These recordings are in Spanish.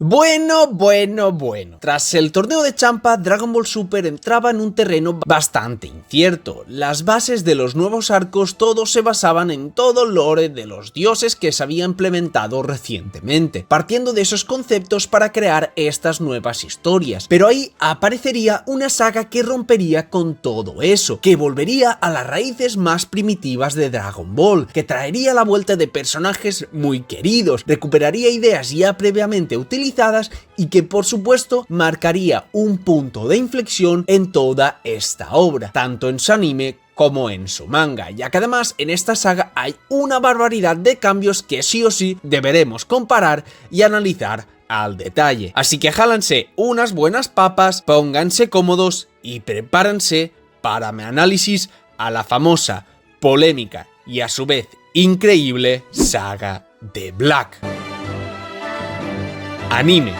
Bueno. Tras el torneo de Champa, Dragon Ball Super entraba en un terreno bastante incierto. Las bases de los nuevos arcos todos se basaban en todo el lore de los dioses que se había implementado recientemente, partiendo de esos conceptos para crear estas nuevas historias. Pero ahí aparecería una saga que rompería con todo eso, que volvería a las raíces más primitivas de Dragon Ball, que traería la vuelta de personajes muy queridos, recuperaría ideas ya previamente utilizadas y que por supuesto marcaría un punto de inflexión en toda esta obra, tanto en su anime como en su manga, ya que además en esta saga hay una barbaridad de cambios que sí o sí deberemos comparar y analizar al detalle. Así que jálanse unas buenas papas, pónganse cómodos y prepárense para mi análisis a la famosa, polémica y a su vez increíble saga de Black. Anime.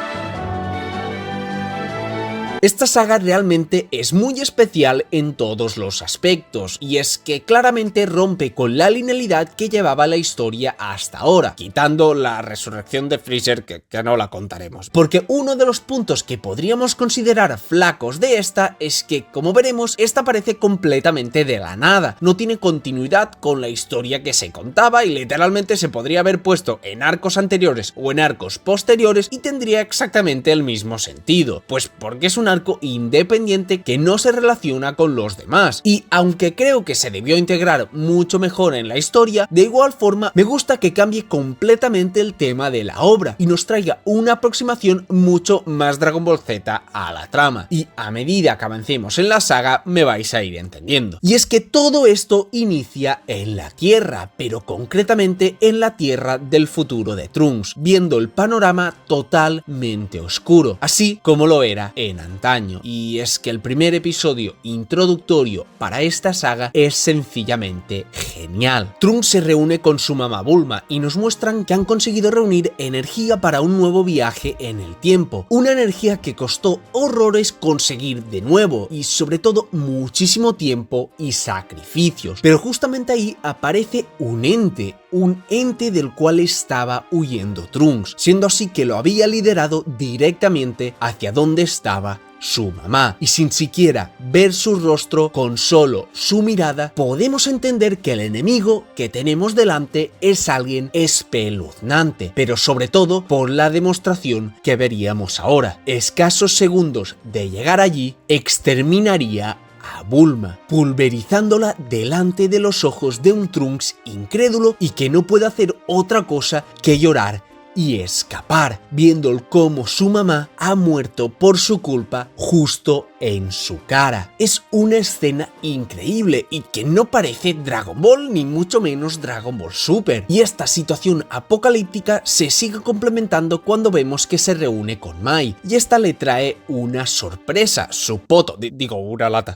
Esta saga realmente es muy especial en todos los aspectos, y es que claramente rompe con la linealidad que llevaba la historia hasta ahora, quitando la resurrección de Freezer que no la contaremos. Porque uno de los puntos que podríamos considerar flacos de esta es que, como veremos, esta aparece completamente de la nada, no tiene continuidad con la historia que se contaba y literalmente se podría haber puesto en arcos anteriores o en arcos posteriores y tendría exactamente el mismo sentido, pues porque es un arco independiente que no se relaciona con los demás, y aunque creo que se debió integrar mucho mejor en la historia, de igual forma me gusta que cambie completamente el tema de la obra y nos traiga una aproximación mucho más Dragon Ball Z a la trama, y a medida que avancemos en la saga me vais a ir entendiendo. Y es que todo esto inicia en la Tierra, pero concretamente en la Tierra del futuro de Trunks, viendo el panorama totalmente oscuro, así como lo era en antaño. Y es que el primer episodio introductorio para esta saga es sencillamente genial. Trunks se reúne con su mamá Bulma y nos muestran que han conseguido reunir energía para un nuevo viaje en el tiempo, una energía que costó horrores conseguir de nuevo y sobre todo muchísimo tiempo y sacrificios, pero justamente ahí aparece un ente del cual estaba huyendo Trunks, siendo así que lo había liderado directamente hacia donde estaba su mamá, y sin siquiera ver su rostro, con solo su mirada podemos entender que el enemigo que tenemos delante es alguien espeluznante, pero sobre todo por la demostración que veríamos ahora. Escasos segundos de llegar allí, exterminaría a Bulma, pulverizándola delante de los ojos de un Trunks incrédulo y que no puede hacer otra cosa que llorar y escapar, viendo cómo su mamá ha muerto por su culpa justo en su cara. Es una escena increíble y que no parece Dragon Ball ni mucho menos Dragon Ball Super. Y esta situación apocalíptica se sigue complementando cuando vemos que se reúne con Mai y esta le trae una sorpresa, su poto,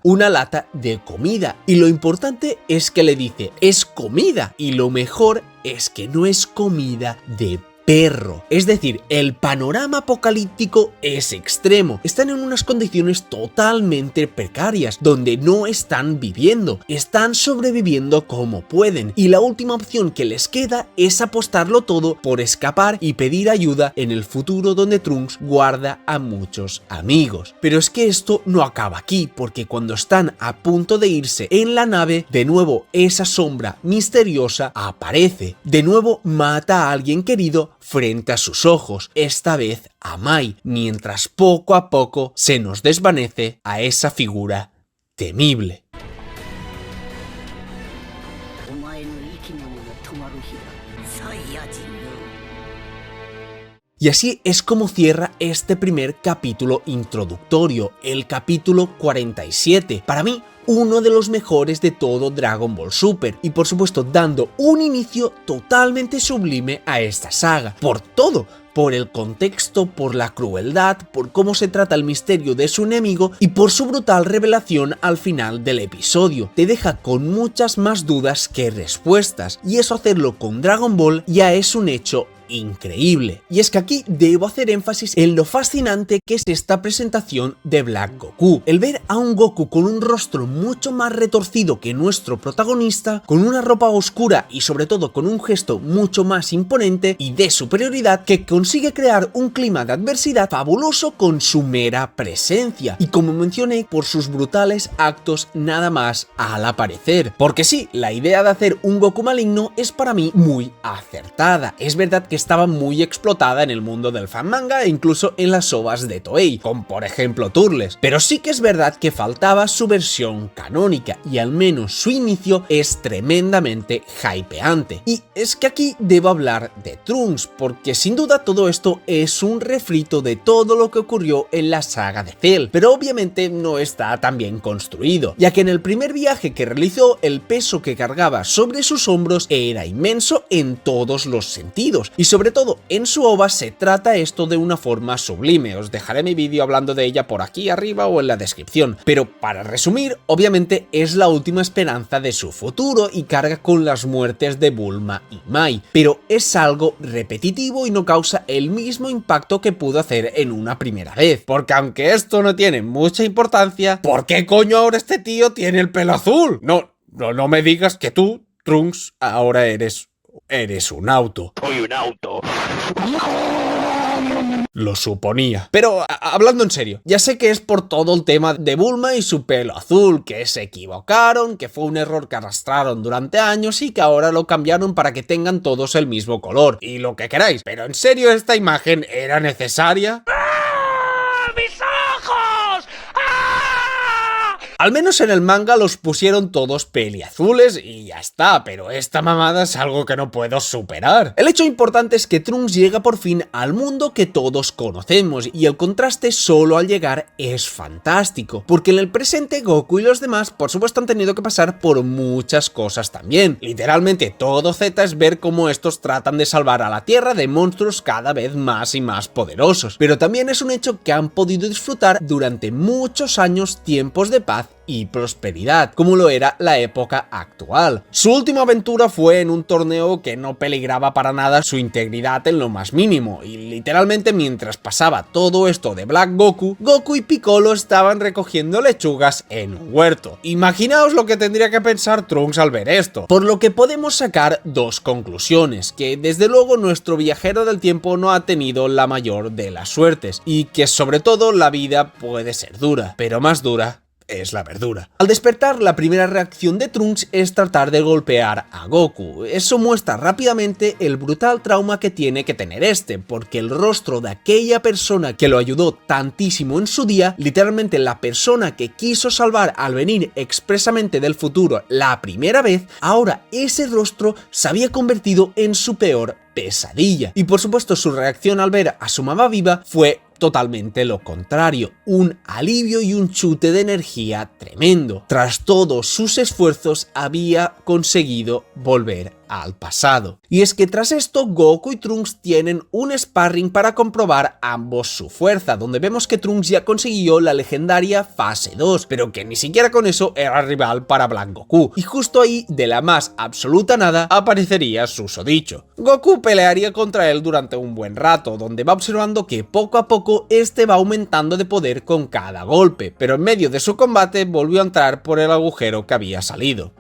una lata de comida, y lo importante es que le dice es comida, y lo mejor es que no es comida de perro. Es decir, el panorama apocalíptico es extremo. Están en unas condiciones totalmente precarias, donde no están viviendo, están sobreviviendo como pueden, y la última opción que les queda es apostarlo todo por escapar y pedir ayuda en el futuro donde Trunks guarda a muchos amigos. Pero es que esto no acaba aquí, porque cuando están a punto de irse en la nave, de nuevo esa sombra misteriosa aparece, de nuevo mata a alguien querido frente a sus ojos, esta vez a Mai, mientras poco a poco se nos desvanece a esa figura temible. Y así es como cierra este primer capítulo introductorio, el capítulo 47. Para mí, uno de los mejores de todo Dragon Ball Super, y por supuesto dando un inicio totalmente sublime a esta saga, por todo, por el contexto, por la crueldad, por cómo se trata el misterio de su enemigo y por su brutal revelación al final del episodio. Te deja con muchas más dudas que respuestas, y eso hacerlo con Dragon Ball ya es un hecho increíble. Y es que aquí debo hacer énfasis en lo fascinante que es esta presentación de Black Goku. El ver a un Goku con un rostro mucho más retorcido que nuestro protagonista, con una ropa oscura y sobre todo con un gesto mucho más imponente y de superioridad, que consigue crear un clima de adversidad fabuloso con su mera presencia y, como mencioné, por sus brutales actos nada más al aparecer. Porque sí, la idea de hacer un Goku maligno es para mí muy acertada. Es verdad que estaba muy explotada en el mundo del fan manga e incluso en las ovas de Toei, como por ejemplo Turles, pero sí que es verdad que faltaba su versión canónica y al menos su inicio es tremendamente hypeante. Y es que aquí debo hablar de Trunks, porque sin duda todo esto es un refrito de todo lo que ocurrió en la saga de Cell, pero obviamente no está tan bien construido, ya que en el primer viaje que realizó el peso que cargaba sobre sus hombros era inmenso en todos los sentidos, y sobre todo en su ova se trata esto de una forma sublime. Os dejaré mi vídeo hablando de ella por aquí arriba o en la descripción, pero para resumir, obviamente es la última esperanza de su futuro y carga con las muertes de Bulma y Mai, pero es algo repetitivo y no causa el mismo impacto que pudo hacer en una primera vez, porque aunque esto no tiene mucha importancia, ¿por qué coño ahora este tío tiene el pelo azul? No me digas que tú, Trunks, ahora eres un auto. Soy un auto. Lo suponía. Pero hablando en serio, ya sé que es por todo el tema de Bulma y su pelo azul, que se equivocaron, que fue un error que arrastraron durante años y que ahora lo cambiaron para que tengan todos el mismo color, y lo que queráis, pero en serio, ¿esta imagen era necesaria? ¡Mis ojos! ¡Ah! Al menos en el manga los pusieron todos peliazules y ya está, pero esta mamada es algo que no puedo superar. El hecho importante es que Trunks llega por fin al mundo que todos conocemos, y el contraste solo al llegar es fantástico, porque en el presente Goku y los demás por supuesto han tenido que pasar por muchas cosas también. Literalmente todo Z es ver cómo estos tratan de salvar a la Tierra de monstruos cada vez más y más poderosos, pero también es un hecho que han podido disfrutar durante muchos años tiempos de paz y prosperidad, como lo era la época actual. Su última aventura fue en un torneo que no peligraba para nada su integridad en lo más mínimo, y literalmente mientras pasaba todo esto de Black Goku, Goku y Piccolo estaban recogiendo lechugas en un huerto. Imaginaos lo que tendría que pensar Trunks al ver esto, por lo que podemos sacar dos conclusiones: que desde luego nuestro viajero del tiempo no ha tenido la mayor de las suertes, y que sobre todo la vida puede ser dura, pero más dura es la verdura. Al despertar, la primera reacción de Trunks es tratar de golpear a Goku. Eso muestra rápidamente el brutal trauma que tiene que tener este, porque el rostro de aquella persona que lo ayudó tantísimo en su día, literalmente la persona que quiso salvar al venir expresamente del futuro la primera vez, ahora ese rostro se había convertido en su peor pesadilla. Y por supuesto su reacción al ver a su mamá viva fue totalmente lo contrario, un alivio y un chute de energía tremendo. Tras todos sus esfuerzos había conseguido volver al pasado. Y es que tras esto Goku y Trunks tienen un sparring para comprobar ambos su fuerza, donde vemos que Trunks ya consiguió la legendaria fase 2, pero que ni siquiera con eso era rival para Black Goku, y justo ahí, de la más absoluta nada, aparecería susodicho. Goku pelearía contra él durante un buen rato, donde va observando que poco a poco este va aumentando de poder con cada golpe, pero en medio de su combate volvió a entrar por el agujero que había salido.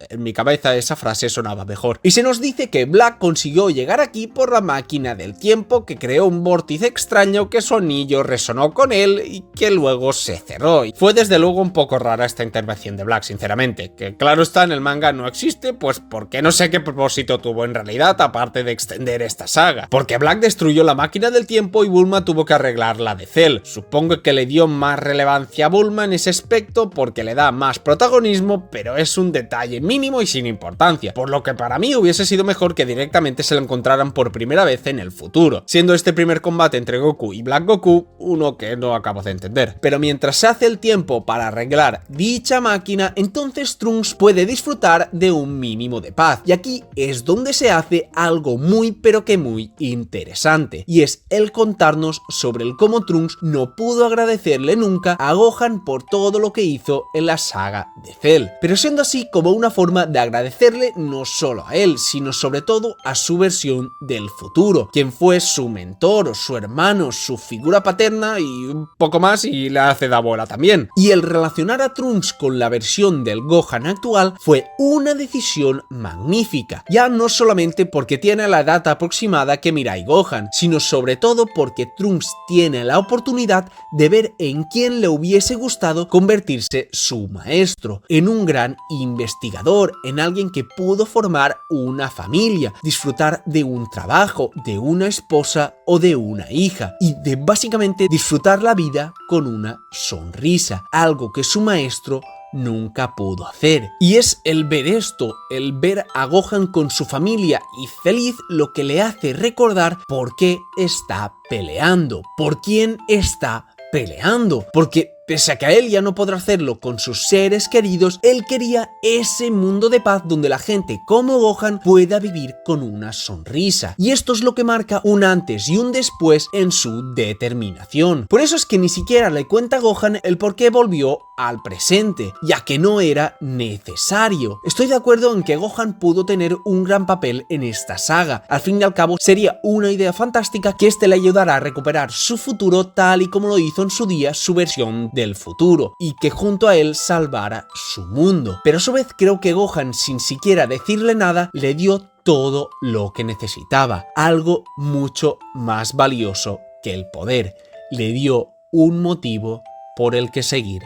En mi cabeza esa frase sonaba mejor. Y se nos dice que Black consiguió llegar aquí por la máquina del tiempo, que creó un vórtice extraño, que su anillo resonó con él y que luego se cerró. Y fue desde luego un poco rara esta intervención de Black, sinceramente, que claro está, en el manga no existe, pues porque no sé qué propósito tuvo en realidad, aparte de extender esta saga. Porque Black destruyó la máquina del tiempo y Bulma tuvo que arreglar la de Cell. Supongo que le dio más relevancia a Bulma en ese aspecto porque le da más protagonismo, pero es un detalle mínimo y sin importancia, por lo que para mí hubiese sido mejor que directamente se lo encontraran por primera vez en el futuro, siendo este primer combate entre Goku y Black Goku uno que no acabo de entender. Pero mientras se hace el tiempo para arreglar dicha máquina, entonces Trunks puede disfrutar de un mínimo de paz, y aquí es donde se hace algo muy pero que muy interesante, y es el contarnos sobre el cómo Trunks no pudo agradecerle nunca a Gohan por todo lo que hizo en la saga de Cell, pero siendo así como una forma forma de agradecerle no solo a él, sino sobre todo a su versión del futuro, quien fue su mentor, su hermano, su figura paterna y un poco más, y le hace de abuela también. Y el relacionar a Trunks con la versión del Gohan actual fue una decisión magnífica, ya no solamente porque tiene la edad aproximada que Mirai Gohan, sino sobre todo porque Trunks tiene la oportunidad de ver en quién le hubiese gustado convertirse su maestro, en un gran investigador, en alguien que pudo formar una familia, disfrutar de un trabajo, de una esposa o de una hija, y de básicamente disfrutar la vida con una sonrisa, algo que su maestro nunca pudo hacer. Y es el ver esto, el ver a Gohan con su familia y feliz, lo que le hace recordar por qué está peleando, por quién está peleando, porque pese a que a él ya no podrá hacerlo con sus seres queridos, él quería ese mundo de paz donde la gente como Gohan pueda vivir con una sonrisa. Y esto es lo que marca un antes y un después en su determinación. Por eso es que ni siquiera le cuenta a Gohan el por qué volvió al presente, ya que no era necesario. Estoy de acuerdo en que Gohan pudo tener un gran papel en esta saga. Al fin y al cabo, sería una idea fantástica que este le ayudara a recuperar su futuro tal y como lo hizo en su día su versión del futuro, y que junto a él salvara su mundo. Pero a su vez creo que Gohan, sin siquiera decirle nada, le dio todo lo que necesitaba, algo mucho más valioso que el poder. Le dio un motivo por el que seguir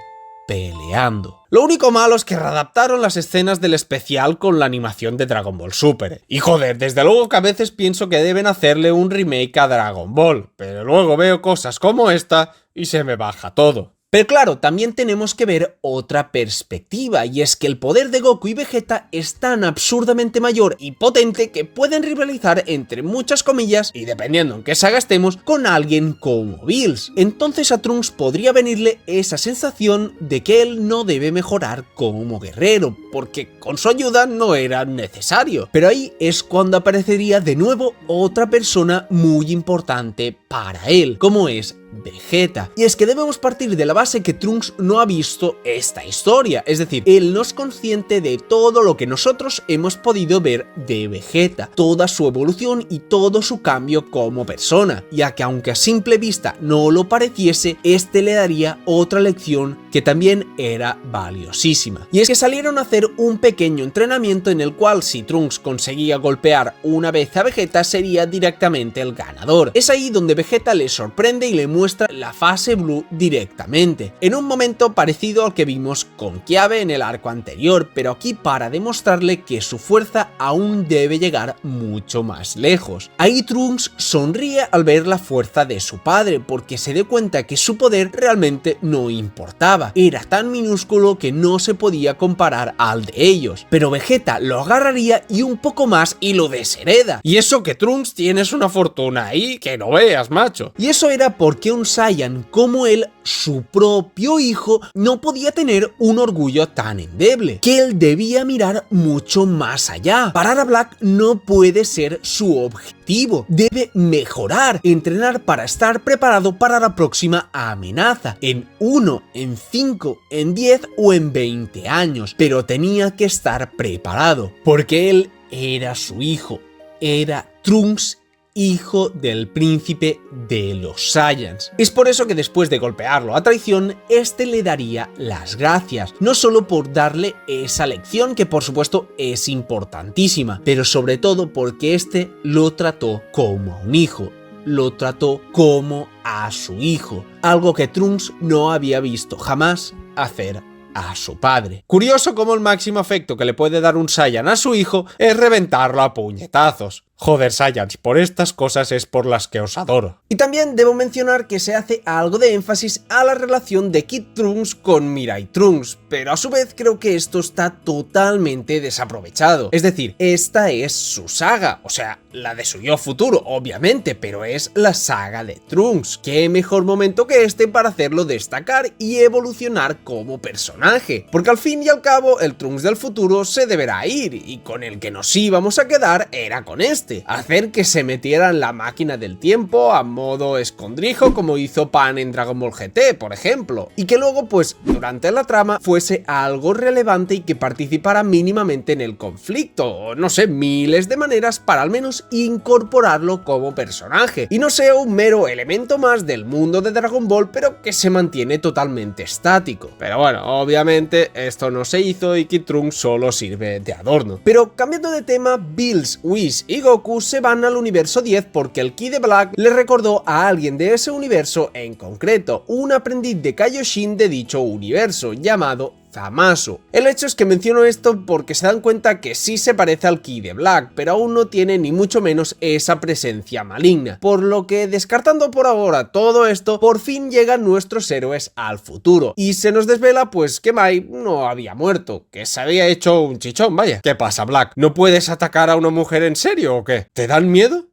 peleando. Lo único malo es que readaptaron las escenas del especial con la animación de Dragon Ball Super. Y joder, desde luego que a veces pienso que deben hacerle un remake a Dragon Ball, pero luego veo cosas como esta y se me baja todo. Pero claro, también tenemos que ver otra perspectiva, y es que el poder de Goku y Vegeta es tan absurdamente mayor y potente que pueden rivalizar, entre muchas comillas, y dependiendo en qué saga estemos, con alguien como Bills. Entonces a Trunks podría venirle esa sensación de que él no debe mejorar como guerrero, porque con su ayuda no era necesario. Pero ahí es cuando aparecería de nuevo otra persona muy importante para él, como es Vegeta. Y es que debemos partir de la base que Trunks no ha visto esta historia, es decir, él no es consciente de todo lo que nosotros hemos podido ver de Vegeta, toda su evolución y todo su cambio como persona, ya que aunque a simple vista no lo pareciese, este le daría otra lección que también era valiosísima. Y es que salieron a hacer un pequeño entrenamiento en el cual si Trunks conseguía golpear una vez a Vegeta sería directamente el ganador. Es ahí donde Vegeta le sorprende y le muestra la fase Blue directamente, en un momento parecido al que vimos con Kiabe en el arco anterior, pero aquí para demostrarle que su fuerza aún debe llegar mucho más lejos. Ahí Trunks sonríe al ver la fuerza de su padre, porque se da cuenta que su poder realmente no importaba, era tan minúsculo que no se podía comparar al de ellos, pero Vegeta lo agarraría y un poco más y lo deshereda. Y eso que Trunks tienes una fortuna ahí que no veas, macho. Y eso era porque un Saiyan como él, su propio hijo, no podía tener un orgullo tan endeble, que él debía mirar mucho más allá. Parar a Black no puede ser su objetivo, debe mejorar, entrenar para estar preparado para la próxima amenaza, en 1, en 5, en 10 o en 20 años, pero tenía que estar preparado, porque él era su hijo, era Trunks, hijo del príncipe de los Saiyans. Es por eso que después de golpearlo a traición, este le daría las gracias, no solo por darle esa lección que por supuesto es importantísima, pero sobre todo porque este lo trató como a un hijo, lo trató como a su hijo, algo que Trunks no había visto jamás hacer a su padre. Curioso cómo el máximo afecto que le puede dar un Saiyan a su hijo es reventarlo a puñetazos. Joder, Saiyans, por estas cosas es por las que os adoro. Y también debo mencionar que se hace algo de énfasis a la relación de Kid Trunks con Mirai Trunks, pero a su vez creo que esto está totalmente desaprovechado. Es decir, esta es su saga, o sea, la de su yo futuro, obviamente, pero es la saga de Trunks. ¿Qué mejor momento que este para hacerlo destacar y evolucionar como personaje? Porque al fin y al cabo, el Trunks del futuro se deberá ir, y con el que nos íbamos a quedar era con este. este, hacer que se metiera en la máquina del tiempo a modo escondrijo como hizo Pan en Dragon Ball GT, por ejemplo, y que luego pues durante la trama fuese algo relevante y que participara mínimamente en el conflicto, o no sé, miles de maneras para al menos incorporarlo como personaje, y no sea un mero elemento más del mundo de Dragon Ball, pero que se mantiene totalmente estático. Pero bueno, obviamente esto no se hizo y Kid Trunks solo sirve de adorno. Pero cambiando de tema, Bills, Whis y Goku se van al universo 10 porque el Ki de Black le recordó a alguien de ese universo, en concreto, un aprendiz de Kaioshin de dicho universo, llamado Zamasu. El hecho es que menciono esto porque se dan cuenta que sí se parece al Ki de Black, pero aún no tiene ni mucho menos esa presencia maligna, por lo que descartando por ahora todo esto, por fin llegan nuestros héroes al futuro, y se nos desvela pues que Mai no había muerto, que se había hecho un chichón, vaya. ¿Qué pasa, Black? ¿No puedes atacar a una mujer en serio o qué? ¿Te dan miedo?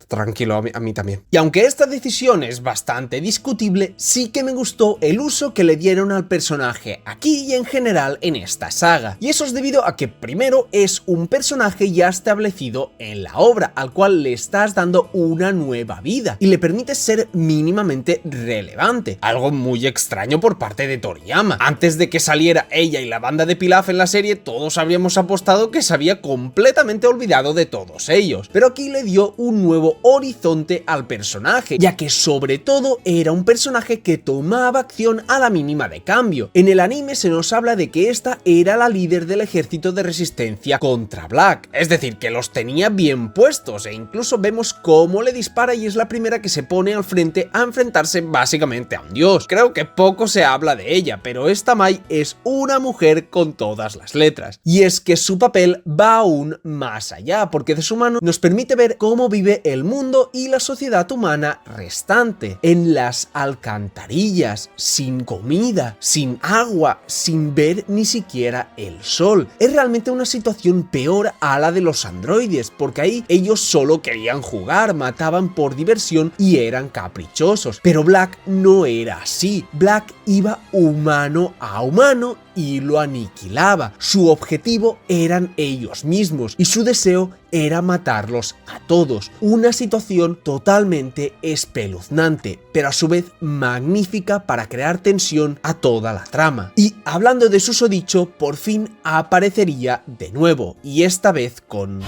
Tranquilo, a mí también. Y aunque esta decisión es bastante discutible, sí que me gustó el uso que le dieron al personaje aquí y en general en esta saga. Y eso es debido a que primero es un personaje ya establecido en la obra, al cual le estás dando una nueva vida y le permites ser mínimamente relevante. Algo muy extraño por parte de Toriyama. Antes de que saliera ella y la banda de Pilaf en la serie, todos habríamos apostado que se había completamente olvidado de todos ellos. Pero aquí le dio un nuevo horizonte al personaje, ya que sobre todo era un personaje que tomaba acción a la mínima de cambio. En el anime se nos habla de que esta era la líder del ejército de resistencia contra Black, es decir, que los tenía bien puestos, e incluso vemos cómo le dispara y es la primera que se pone al frente a enfrentarse básicamente a un dios. Creo que poco se habla de ella, pero esta Mai es una mujer con todas las letras, y es que su papel va aún más allá, porque de su mano nos permite ver cómo vive el mundo y la sociedad humana restante, en las alcantarillas, sin comida, sin agua, sin ver ni siquiera el sol. Es realmente una situación peor a la de los androides, porque ahí ellos solo querían jugar, mataban por diversión y eran caprichosos. Pero Black no era así. Black iba humano a humano y lo aniquilaba. Su objetivo eran ellos mismos y su deseo era matarlos a todos. Una situación totalmente espeluznante, pero a su vez magnífica para crear tensión a toda la trama. Y hablando de susodicho, por fin aparecería de nuevo, y esta vez con...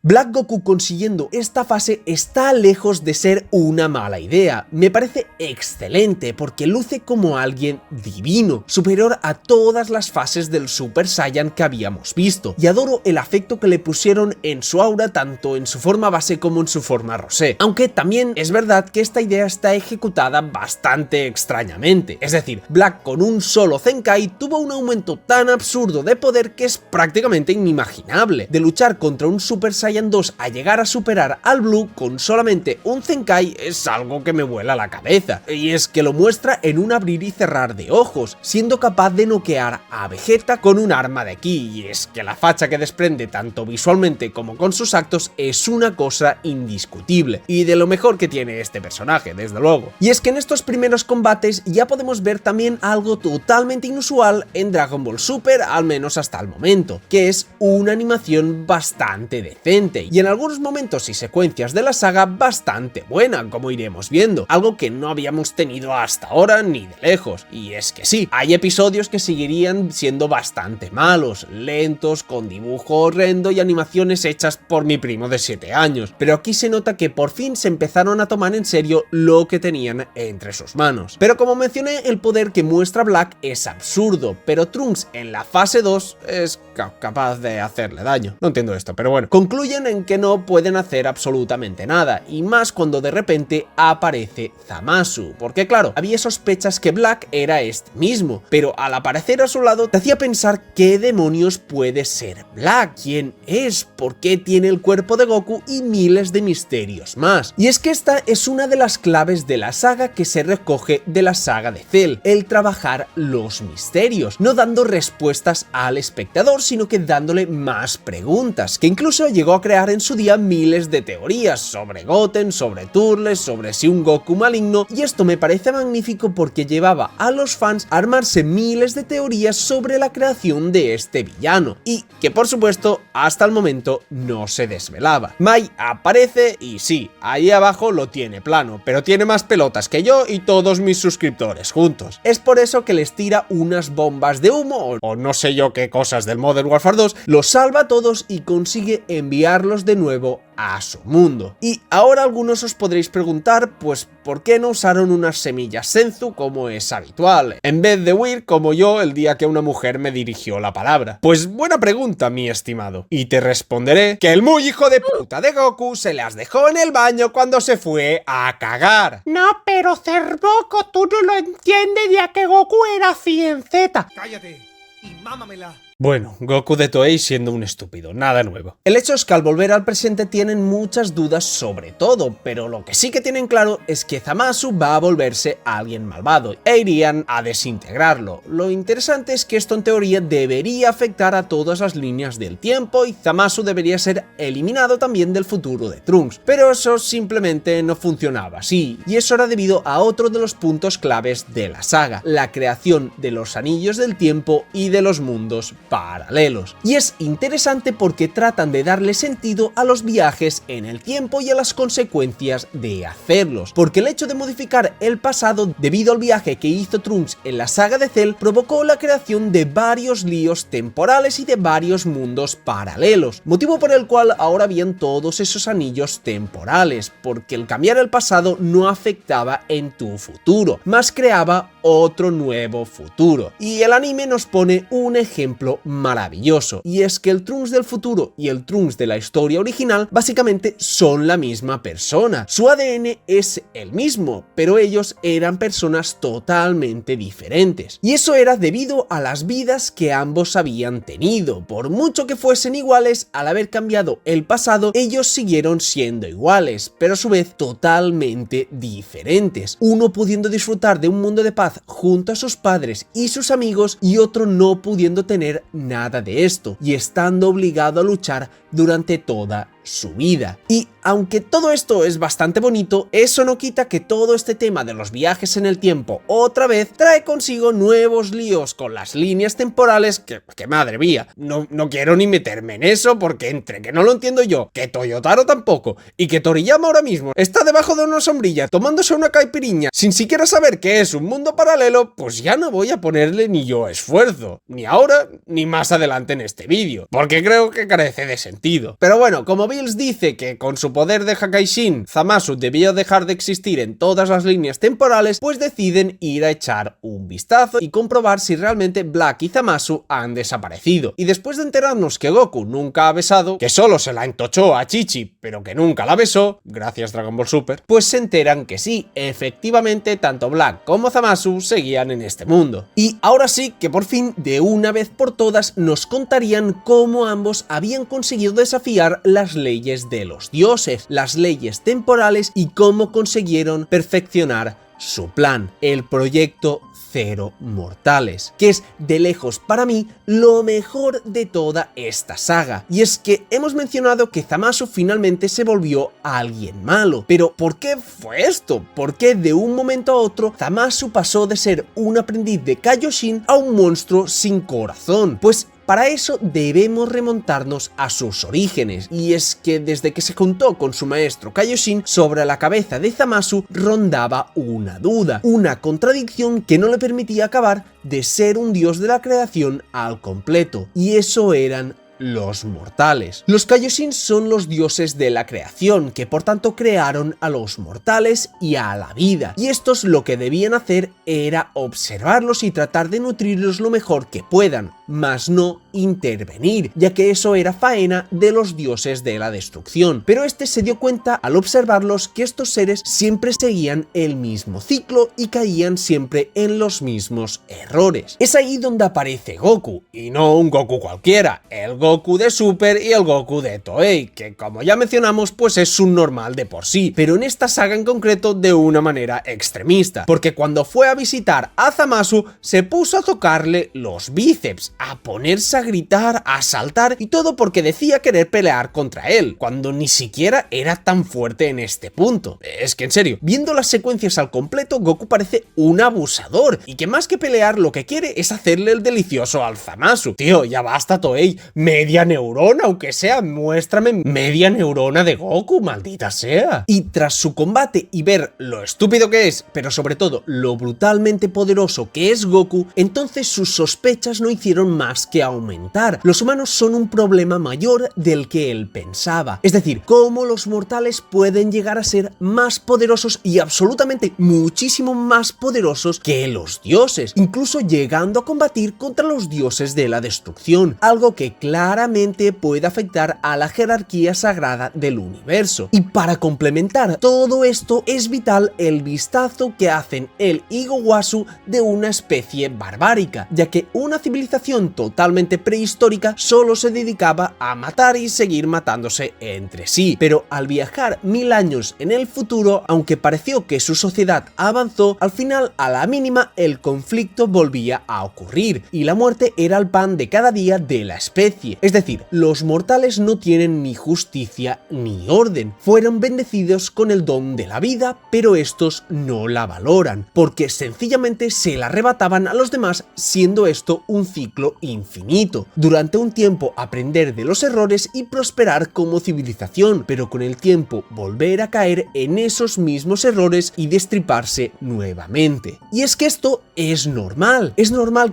Black Goku consiguiendo esta fase está lejos de ser una mala idea. Me parece excelente porque luce como alguien divino, superior a todas las fases del Super Saiyan que habíamos visto, y adoro el afecto que le pusieron en su aura tanto en su forma base como en su forma rosé, aunque también es verdad que esta idea está ejecutada bastante extrañamente. Es decir, Black con un solo Zenkai tuvo un aumento tan absurdo de poder que es prácticamente inimaginable. De luchar contra un Super Saiyan 2 a llegar a superar al Blue con solamente un Zenkai es algo que me vuela la cabeza, y es que lo muestra en un abrir y cerrar de ojos, siendo capaz de noquear a Vegeta con un arma de ki, y es que la facha que desprende tanto visualmente como con sus actos es una cosa indiscutible, y de lo mejor que tiene este personaje, desde luego. Y es que en estos primeros combates ya podemos ver también algo totalmente inusual en Dragon Ball Super, al menos hasta el momento, que es una animación bastante decente, y en algunos momentos y secuencias de la saga bastante buena, como iremos viendo, algo que no habíamos tenido hasta ahora ni de lejos. Y es que sí, hay episodios que seguirían siendo bastante malos, lentos, con dibujo horrendo y animaciones hechas por mi primo de 7 años, pero aquí se nota que por fin se empezaron a tomar en serio lo que tenían entre sus manos. Pero como mencioné, el poder que muestra Black es absurdo, pero Trunks en la fase 2 es capaz de hacerle daño. No entiendo esto, pero bueno. Concluyen en que no pueden hacer absolutamente nada, y más cuando de repente aparece Zamasu, porque claro, había sospechas que Black era este mismo, pero al aparecer a su lado te hacía pensar qué demonios puede ser Black, quién es, por qué tiene el cuerpo de Goku y miles de misterios más. Y es que esta es una de las claves de la saga que se recoge de la saga de Cell, el trabajar los misterios, no dando respuestas al espectador, sino que dándole más preguntas, que incluso llegó a crear en su día miles de teorías sobre Goten, sobre Turles, sobre si un Goku maligno, y esto me parece magnífico porque llevaba a los fans a armarse miles de teorías sobre la creación de este villano, y que por supuesto hasta el momento no se desvelaba. Mai aparece y sí, ahí abajo lo tiene plano, pero tiene más pelotas que yo y todos mis suscriptores juntos. Es por eso que les tira unas bombas de humo o no sé yo qué cosas del Modern Warfare 2, los salva a todos y consigue enviarlos de nuevo a su mundo. Y ahora algunos os podréis preguntar, pues, ¿por qué no usaron unas semillas Senzu como es habitual, en vez de huir como yo el día que una mujer me dirigió la palabra? Pues buena pregunta, mi estimado. Y te responderé que el muy hijo de puta de Goku se las dejó en el baño cuando se fue a cagar. No, pero Cervoco, tú no lo entiendes ya que Goku era así en Z. ¡Cállate y mámamela! Bueno, Goku de Toei siendo un estúpido, nada nuevo. El hecho es que al volver al presente tienen muchas dudas sobre todo, pero lo que sí que tienen claro es que Zamasu va a volverse alguien malvado e irían a desintegrarlo. Lo interesante es que esto en teoría debería afectar a todas las líneas del tiempo y Zamasu debería ser eliminado también del futuro de Trunks, pero eso simplemente no funcionaba así, y eso era debido a otro de los puntos claves de la saga, la creación de los anillos del tiempo y de los mundos paralelos. Y es interesante porque tratan de darle sentido a los viajes en el tiempo y a las consecuencias de hacerlos, porque el hecho de modificar el pasado debido al viaje que hizo Trunks en la saga de Cell provocó la creación de varios líos temporales y de varios mundos paralelos, motivo por el cual ahora habían todos esos anillos temporales, porque el cambiar el pasado no afectaba en tu futuro, más creaba otro nuevo futuro. Y el anime nos pone un ejemplo maravilloso, y es que el Trunks del futuro y el Trunks de la historia original básicamente son la misma persona. Su ADN es el mismo, pero ellos eran personas totalmente diferentes. Y eso era debido a las vidas que ambos habían tenido. Por mucho que fuesen iguales, al haber cambiado el pasado, ellos siguieron siendo iguales, pero a su vez totalmente diferentes. Uno pudiendo disfrutar de un mundo de paz junto a sus padres y sus amigos, y otro no pudiendo tener nada de esto y estando obligado a luchar durante toda su vida. Y aunque todo esto es bastante bonito, eso no quita que todo este tema de los viajes en el tiempo otra vez trae consigo nuevos líos con las líneas temporales que madre mía, no quiero ni meterme en eso, porque entre que no lo entiendo yo, que Toyotaro tampoco, y que Toriyama ahora mismo está debajo de una sombrilla tomándose una caipiriña sin siquiera saber qué es un mundo paralelo, pues ya no voy a ponerle ni yo esfuerzo, ni ahora ni más adelante en este vídeo, porque creo que carece de sentido. Pero bueno, como Bills dice que con su poder de Hakaishin, Zamasu debió dejar de existir en todas las líneas temporales, pues deciden ir a echar un vistazo y comprobar si realmente Black y Zamasu han desaparecido. Y después de enterarnos que Goku nunca ha besado, que solo se la entochó a Chichi, pero que nunca la besó, gracias Dragon Ball Super, pues se enteran que sí, efectivamente tanto Black como Zamasu seguían en este mundo. Y ahora sí que por fin, de una vez por todas, nos contarían cómo ambos habían conseguido desafiar las leyes de los dioses, las leyes temporales, y cómo consiguieron perfeccionar su plan, el proyecto Zero Mortales, que es de lejos para mí lo mejor de toda esta saga. Y es que hemos mencionado que Zamasu finalmente se volvió alguien malo, pero ¿por qué fue esto? ¿Por qué de un momento a otro Zamasu pasó de ser un aprendiz de Kaioshin a un monstruo sin corazón? Pues para eso debemos remontarnos a sus orígenes, y es que desde que se juntó con su maestro Kaioshin, sobre la cabeza de Zamasu rondaba una duda, una contradicción que no le permitía acabar de ser un dios de la creación al completo, y eso eran los mortales. Los Kaioshin son los dioses de la creación, que por tanto crearon a los mortales y a la vida, y estos lo que debían hacer era observarlos y tratar de nutrirlos lo mejor que puedan, mas no intervenir, ya que eso era faena de los dioses de la destrucción. Pero este se dio cuenta al observarlos que estos seres siempre seguían el mismo ciclo y caían siempre en los mismos errores. Es ahí donde aparece Goku, y no un Goku cualquiera, el Goku de Super y el Goku de Toei, que como ya mencionamos pues es un normal de por sí, pero en esta saga en concreto de una manera extremista, porque cuando fue a visitar a Zamasu se puso a tocarle los bíceps, a ponerse a gritar, a saltar y todo porque decía querer pelear contra él, cuando ni siquiera era tan fuerte en este punto. Es que en serio, viendo las secuencias al completo, Goku parece un abusador y que más que pelear lo que quiere es hacerle el delicioso al Zamasu. Tío, ya basta, Toei, media neurona, aunque sea, muéstrame media neurona de Goku, maldita sea. Y tras su combate y ver lo estúpido que es, pero sobre todo lo brutalmente poderoso que es Goku, entonces sus sospechas no hicieron más que aumentar. Los humanos son un problema mayor del que él pensaba. Es decir, cómo los mortales pueden llegar a ser más poderosos y absolutamente muchísimo más poderosos que los dioses, incluso llegando a combatir contra los dioses de la destrucción, algo que claramente puede afectar a la jerarquía sagrada del universo. Y para complementar todo esto es vital el vistazo que hacen él y Gowasu de una especie barbárica, ya que una civilización totalmente prehistórica solo se dedicaba a matar y seguir matándose entre sí, pero al viajar 1000 años en el futuro, aunque pareció que su sociedad avanzó, al final a la mínima el conflicto volvía a ocurrir y la muerte era el pan de cada día de la especie. Es decir, los mortales no tienen ni justicia ni orden, fueron bendecidos con el don de la vida, pero estos no la valoran, porque sencillamente se la arrebataban a los demás, siendo esto un ciclo infinito. Durante un tiempo aprender de los errores y prosperar como civilización, pero con el tiempo volver a caer en esos mismos errores y destriparse nuevamente. Y es que esto es normal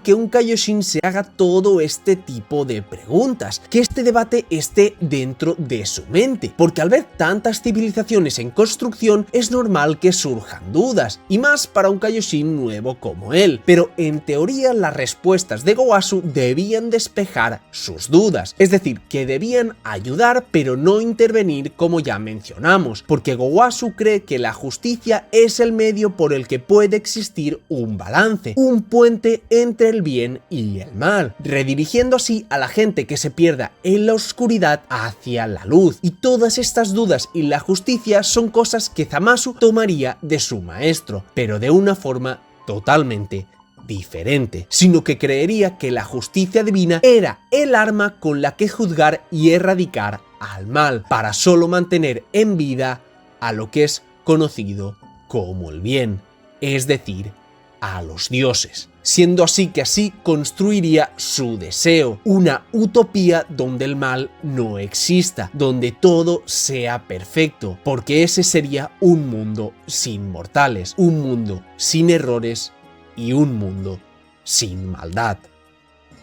que un Kaioshin se haga todo este tipo de preguntas, que este debate esté dentro de su mente, porque al ver tantas civilizaciones en construcción es normal que surjan dudas, y más para un Kaioshin nuevo como él, pero en teoría las respuestas de Gowasu debían despejar sus dudas, es decir, que debían ayudar pero no intervenir como ya mencionamos, porque Gowasu cree que la justicia es el medio por el que puede existir un balance, un puente entre el bien y el mal, redirigiendo así a la gente que se pierda en la oscuridad hacia la luz. Y todas estas dudas y la justicia son cosas que Zamasu tomaría de su maestro, pero de una forma totalmente diferente, sino que creería que la justicia divina era el arma con la que juzgar y erradicar al mal, para solo mantener en vida a lo que es conocido como el bien, es decir, a los dioses. Siendo así que así construiría su deseo, una utopía donde el mal no exista, donde todo sea perfecto, porque ese sería un mundo sin mortales, un mundo sin errores y un mundo sin maldad.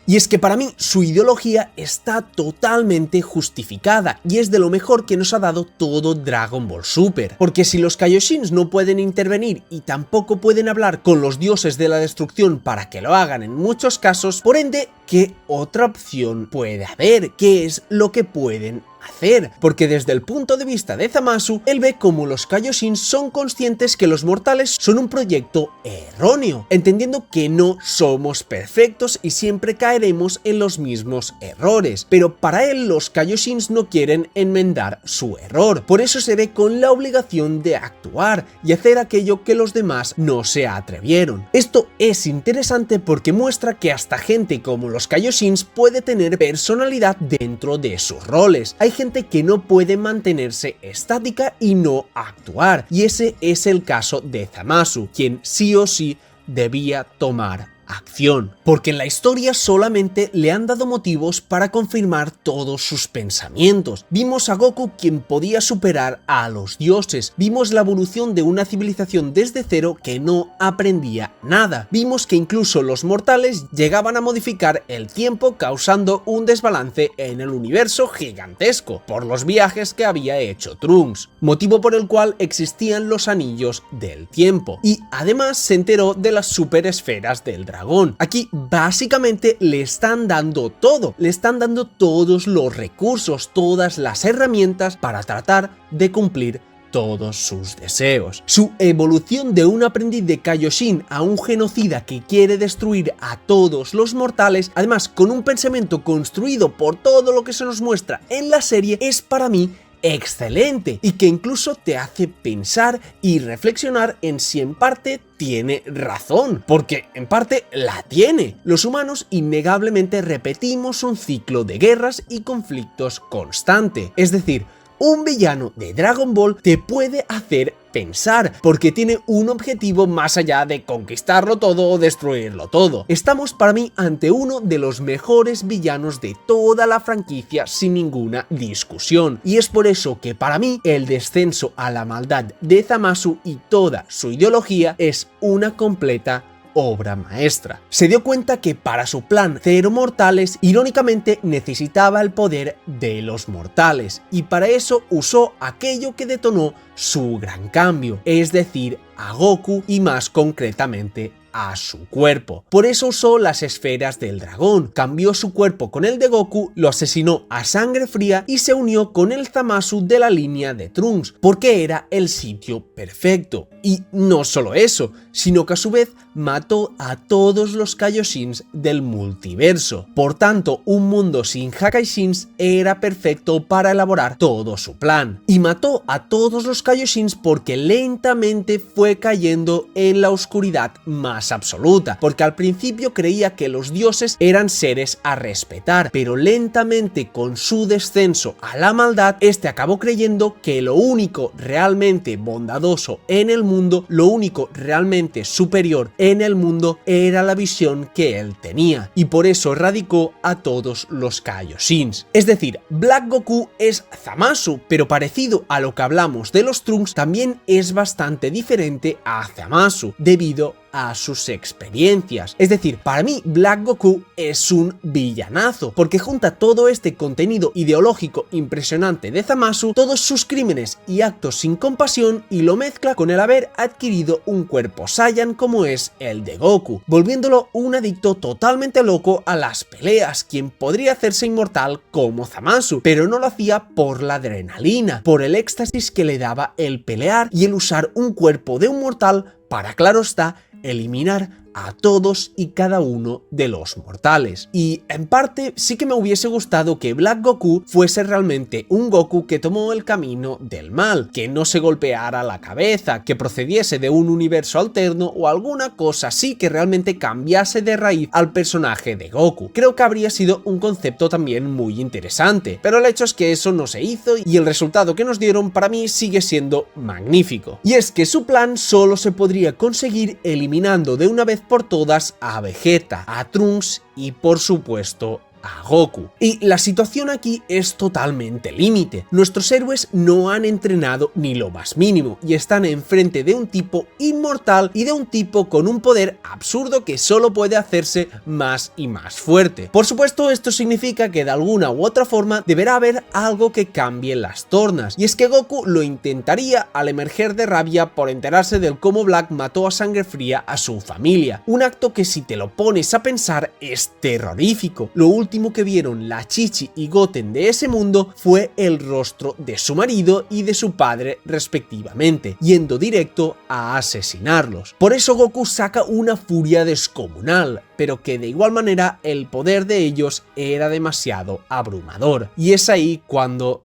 Y es que para mí su ideología está totalmente justificada y es de lo mejor que nos ha dado todo Dragon Ball Super. Porque si los Kaioshins no pueden intervenir y tampoco pueden hablar con los dioses de la destrucción para que lo hagan en muchos casos, por ende, ¿qué otra opción puede haber? ¿Qué es lo que pueden hacer? Porque desde el punto de vista de Zamasu, él ve como los Kaioshins son conscientes que los mortales son un proyecto erróneo, entendiendo que no somos perfectos y siempre caeremos en los mismos errores, pero para él los Kaioshins no quieren enmendar su error, por eso se ve con la obligación de actuar y hacer aquello que los demás no se atrevieron. Esto es interesante porque muestra que hasta gente como los Kaioshins puede tener personalidad dentro de sus roles. Hay gente que no puede mantenerse estática y no actuar, y ese es el caso de Zamasu, quien sí o sí debía tomar acción, porque en la historia solamente le han dado motivos para confirmar todos sus pensamientos. Vimos a Goku quien podía superar a los dioses, vimos la evolución de una civilización desde cero que no aprendía nada, vimos que incluso los mortales llegaban a modificar el tiempo causando un desbalance en el universo gigantesco por los viajes que había hecho Trunks, motivo por el cual existían los anillos del tiempo, y además se enteró de las superesferas del dragón. Aquí básicamente le están dando todo, le están dando todos los recursos, todas las herramientas para tratar de cumplir todos sus deseos. Su evolución de un aprendiz de Kaioshin a un genocida que quiere destruir a todos los mortales, además con un pensamiento construido por todo lo que se nos muestra en la serie, es para mí excelente y que incluso te hace pensar y reflexionar en si en parte tiene razón, porque en parte la tiene. Los humanos innegablemente repetimos un ciclo de guerras y conflictos constante, es decir, un villano de Dragon Ball te puede hacer pensar, porque tiene un objetivo más allá de conquistarlo todo o destruirlo todo. Estamos para mí ante uno de los mejores villanos de toda la franquicia sin ninguna discusión, y es por eso que para mí el descenso a la maldad de Zamasu y toda su ideología es una completa obra maestra. Se dio cuenta que para su plan Cero Mortales, irónicamente, necesitaba el poder de los mortales, y para eso usó aquello que detonó su gran cambio, es decir, a Goku y más concretamente a su cuerpo. Por eso usó las esferas del dragón, cambió su cuerpo con el de Goku, lo asesinó a sangre fría y se unió con el Zamasu de la línea de Trunks, porque era el sitio perfecto. Y no solo eso, sino que a su vez mató a todos los Kaioshins del multiverso. Por tanto, un mundo sin Hakaishins era perfecto para elaborar todo su plan. Y mató a todos los Kaioshins porque lentamente fue cayendo en la oscuridad más absoluta, porque al principio creía que los dioses eran seres a respetar, pero lentamente con su descenso a la maldad, este acabó creyendo que lo único realmente bondadoso en el mundo, lo único realmente superior en el mundo era la visión que él tenía, y por eso erradicó a todos los Kaioshins. Es decir, Black Goku es Zamasu, pero parecido a lo que hablamos de los Trunks, también es bastante diferente a Zamasu, debido a sus experiencias. Es decir, para mí Black Goku es un villanazo, porque junta todo este contenido ideológico impresionante de Zamasu, todos sus crímenes y actos sin compasión, y lo mezcla con el haber adquirido un cuerpo Saiyan como es el de Goku, volviéndolo un adicto totalmente loco a las peleas, quien podría hacerse inmortal como Zamasu, pero no lo hacía por la adrenalina, por el éxtasis que le daba el pelear y el usar un cuerpo de un mortal para, claro está, eliminar a todos y cada uno de los mortales. Y en parte sí que me hubiese gustado que Black Goku fuese realmente un Goku que tomó el camino del mal, que no se golpeara la cabeza, que procediese de un universo alterno o alguna cosa así que realmente cambiase de raíz al personaje de Goku. Creo que habría sido un concepto también muy interesante, pero el hecho es que eso no se hizo y el resultado que nos dieron para mí sigue siendo magnífico. Y es que su plan solo se podría conseguir eliminando de una vez por todas a Vegeta, a Trunks y por supuesto a Goku. Y la situación aquí es totalmente límite. Nuestros héroes no han entrenado ni lo más mínimo y están enfrente de un tipo inmortal y de un tipo con un poder absurdo que solo puede hacerse más y más fuerte. Por supuesto, esto significa que de alguna u otra forma deberá haber algo que cambie las tornas, y es que Goku lo intentaría al emerger de rabia por enterarse del cómo Black mató a sangre fría a su familia, un acto que si te lo pones a pensar es terrorífico. Lo último que vieron la Chichi y Goten de ese mundo fue el rostro de su marido y de su padre respectivamente, yendo directo a asesinarlos. Por eso Goku saca una furia descomunal, pero que de igual manera el poder de ellos era demasiado abrumador. Y es ahí cuando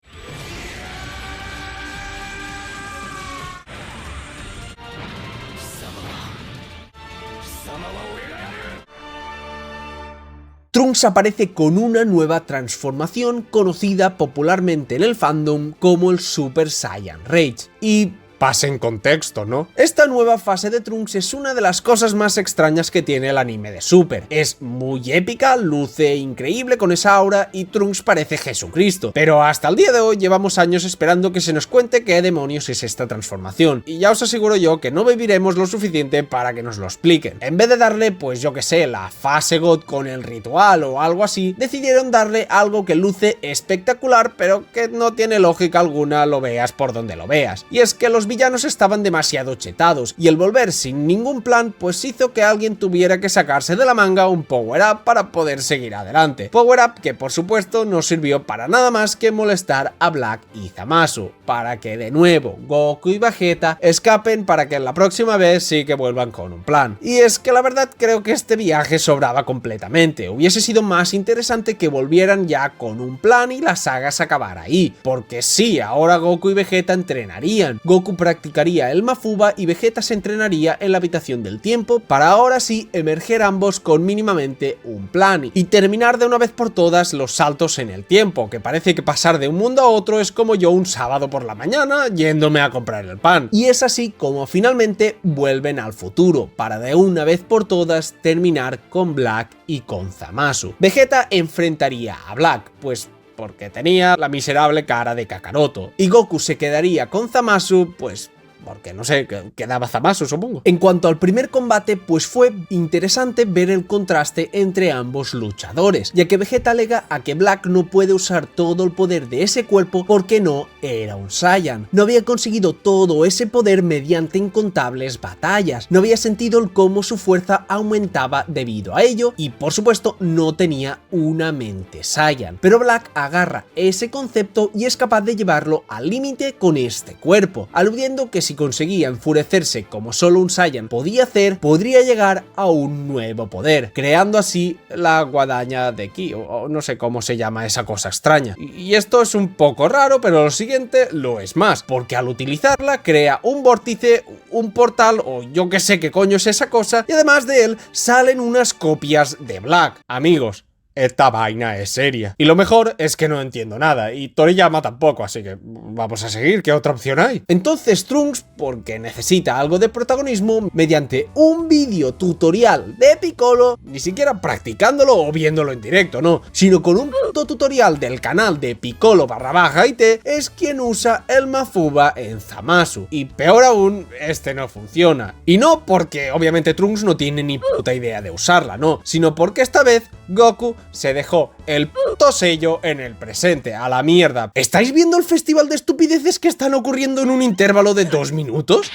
Trunks aparece con una nueva transformación conocida popularmente en el fandom como el Super Saiyan Rage. Y pase en contexto, ¿no? Esta nueva fase de Trunks es una de las cosas más extrañas que tiene el anime de Super. Es muy épica, luce increíble con esa aura y Trunks parece Jesucristo. Pero hasta el día de hoy llevamos años esperando que se nos cuente qué demonios es esta transformación. Y ya os aseguro yo que no viviremos lo suficiente para que nos lo expliquen. En vez de darle, pues yo que sé, la fase God con el ritual o algo así, decidieron darle algo que luce espectacular pero que no tiene lógica alguna, lo veas por donde lo veas. Y es que los villanos estaban demasiado chetados, y el volver sin ningún plan pues hizo que alguien tuviera que sacarse de la manga un power-up para poder seguir adelante. Power-up que por supuesto no sirvió para nada más que molestar a Black y Zamasu, para que de nuevo Goku y Vegeta escapen para que la próxima vez sí que vuelvan con un plan. Y es que la verdad creo que este viaje sobraba completamente, hubiese sido más interesante que volvieran ya con un plan y la saga se acabara ahí, porque sí, ahora Goku y Vegeta entrenarían, Goku practicaría el Mafuba y Vegeta se entrenaría en la habitación del tiempo para ahora sí emerger ambos con mínimamente un plan y terminar de una vez por todas los saltos en el tiempo, que parece que pasar de un mundo a otro es como yo un sábado por la mañana yéndome a comprar el pan. Y es así como finalmente vuelven al futuro, para de una vez por todas terminar con Black y con Zamasu. Vegeta enfrentaría a Black, pues porque tenía la miserable cara de Kakaroto, y Goku se quedaría con Zamasu, pues porque no sé, quedaba Zamasu supongo. En cuanto al primer combate, pues fue interesante ver el contraste entre ambos luchadores, ya que Vegeta alega a que Black no puede usar todo el poder de ese cuerpo porque no era un Saiyan, no había conseguido todo ese poder mediante incontables batallas, no había sentido el cómo su fuerza aumentaba debido a ello y por supuesto no tenía una mente Saiyan, pero Black agarra ese concepto y es capaz de llevarlo al límite con este cuerpo, aludiendo que si conseguía enfurecerse como solo un Saiyan podía hacer, podría llegar a un nuevo poder, creando así la guadaña de Ki, o no sé cómo se llama esa cosa extraña. Y esto es un poco raro, pero lo siguiente lo es más, porque al utilizarla crea un vórtice, un portal, o yo que sé qué coño es esa cosa, y además de él salen unas copias de Black. Amigos, esta vaina es seria. Y lo mejor es que no entiendo nada, y Toriyama tampoco, así que vamos a seguir, ¿qué otra opción hay? Entonces Trunks, porque necesita algo de protagonismo, mediante un vídeo tutorial de Piccolo, ni siquiera practicándolo o viéndolo en directo, no, sino con un puto tutorial del canal de Piccolo_IT, es quien usa el Mafuba en Zamasu. Y peor aún, este no funciona. Y no porque obviamente Trunks no tiene ni puta idea de usarla, no, sino porque esta vez Goku se dejó el puto sello en el presente, a la mierda. ¿Estáis viendo el festival de estupideces que están ocurriendo en un intervalo de 2 minutos?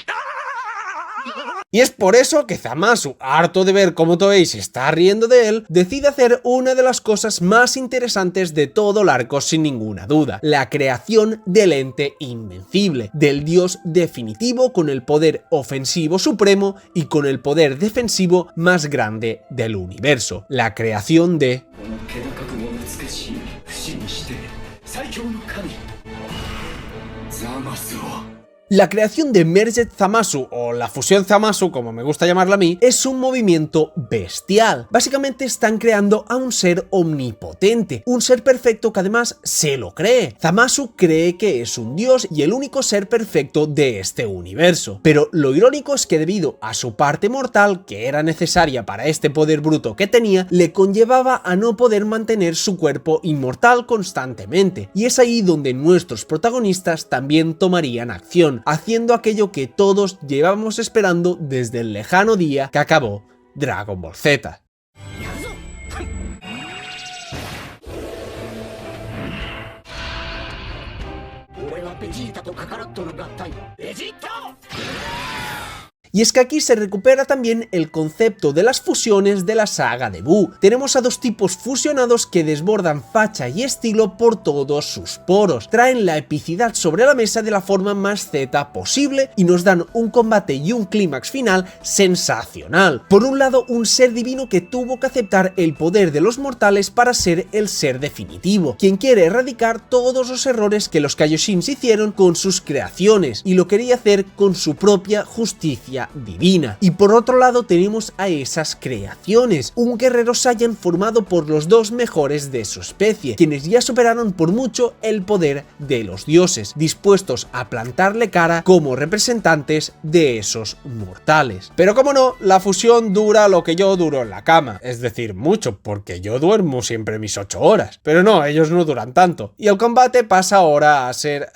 Y es por eso que Zamasu, harto de ver cómo Toei se está riendo de él, decide hacer una de las cosas más interesantes de todo el arco sin ninguna duda, la creación del ente invencible, del dios definitivo con el poder ofensivo supremo y con el poder defensivo más grande del universo, la creación de... La creación de Merged Zamasu, o la fusión Zamasu, como me gusta llamarla a mí, es un movimiento bestial. Básicamente están creando a un ser omnipotente, un ser perfecto que además se lo cree. Zamasu cree que es un dios y el único ser perfecto de este universo. Pero lo irónico es que debido a su parte mortal, que era necesaria para este poder bruto que tenía, le conllevaba a no poder mantener su cuerpo inmortal constantemente. Y es ahí donde nuestros protagonistas también tomarían acción, haciendo aquello que todos llevábamos esperando desde el lejano día que acabó Dragon Ball Z. Y es que aquí se recupera también el concepto de las fusiones de la saga de Buu. Tenemos a dos tipos fusionados que desbordan facha y estilo por todos sus poros, traen la epicidad sobre la mesa de la forma más Z posible y nos dan un combate y un clímax final sensacional. Por un lado, un ser divino que tuvo que aceptar el poder de los mortales para ser el ser definitivo, quien quiere erradicar todos los errores que los Kaioshins hicieron con sus creaciones y lo quería hacer con su propia justicia divina. Y por otro lado tenemos a esas creaciones, un guerrero Saiyan formado por los dos mejores de su especie, quienes ya superaron por mucho el poder de los dioses, dispuestos a plantarle cara como representantes de esos mortales. Pero como no, la fusión dura lo que yo duro en la cama, es decir, mucho, porque yo duermo siempre mis 8 horas, pero no, ellos no duran tanto, y el combate pasa ahora a ser...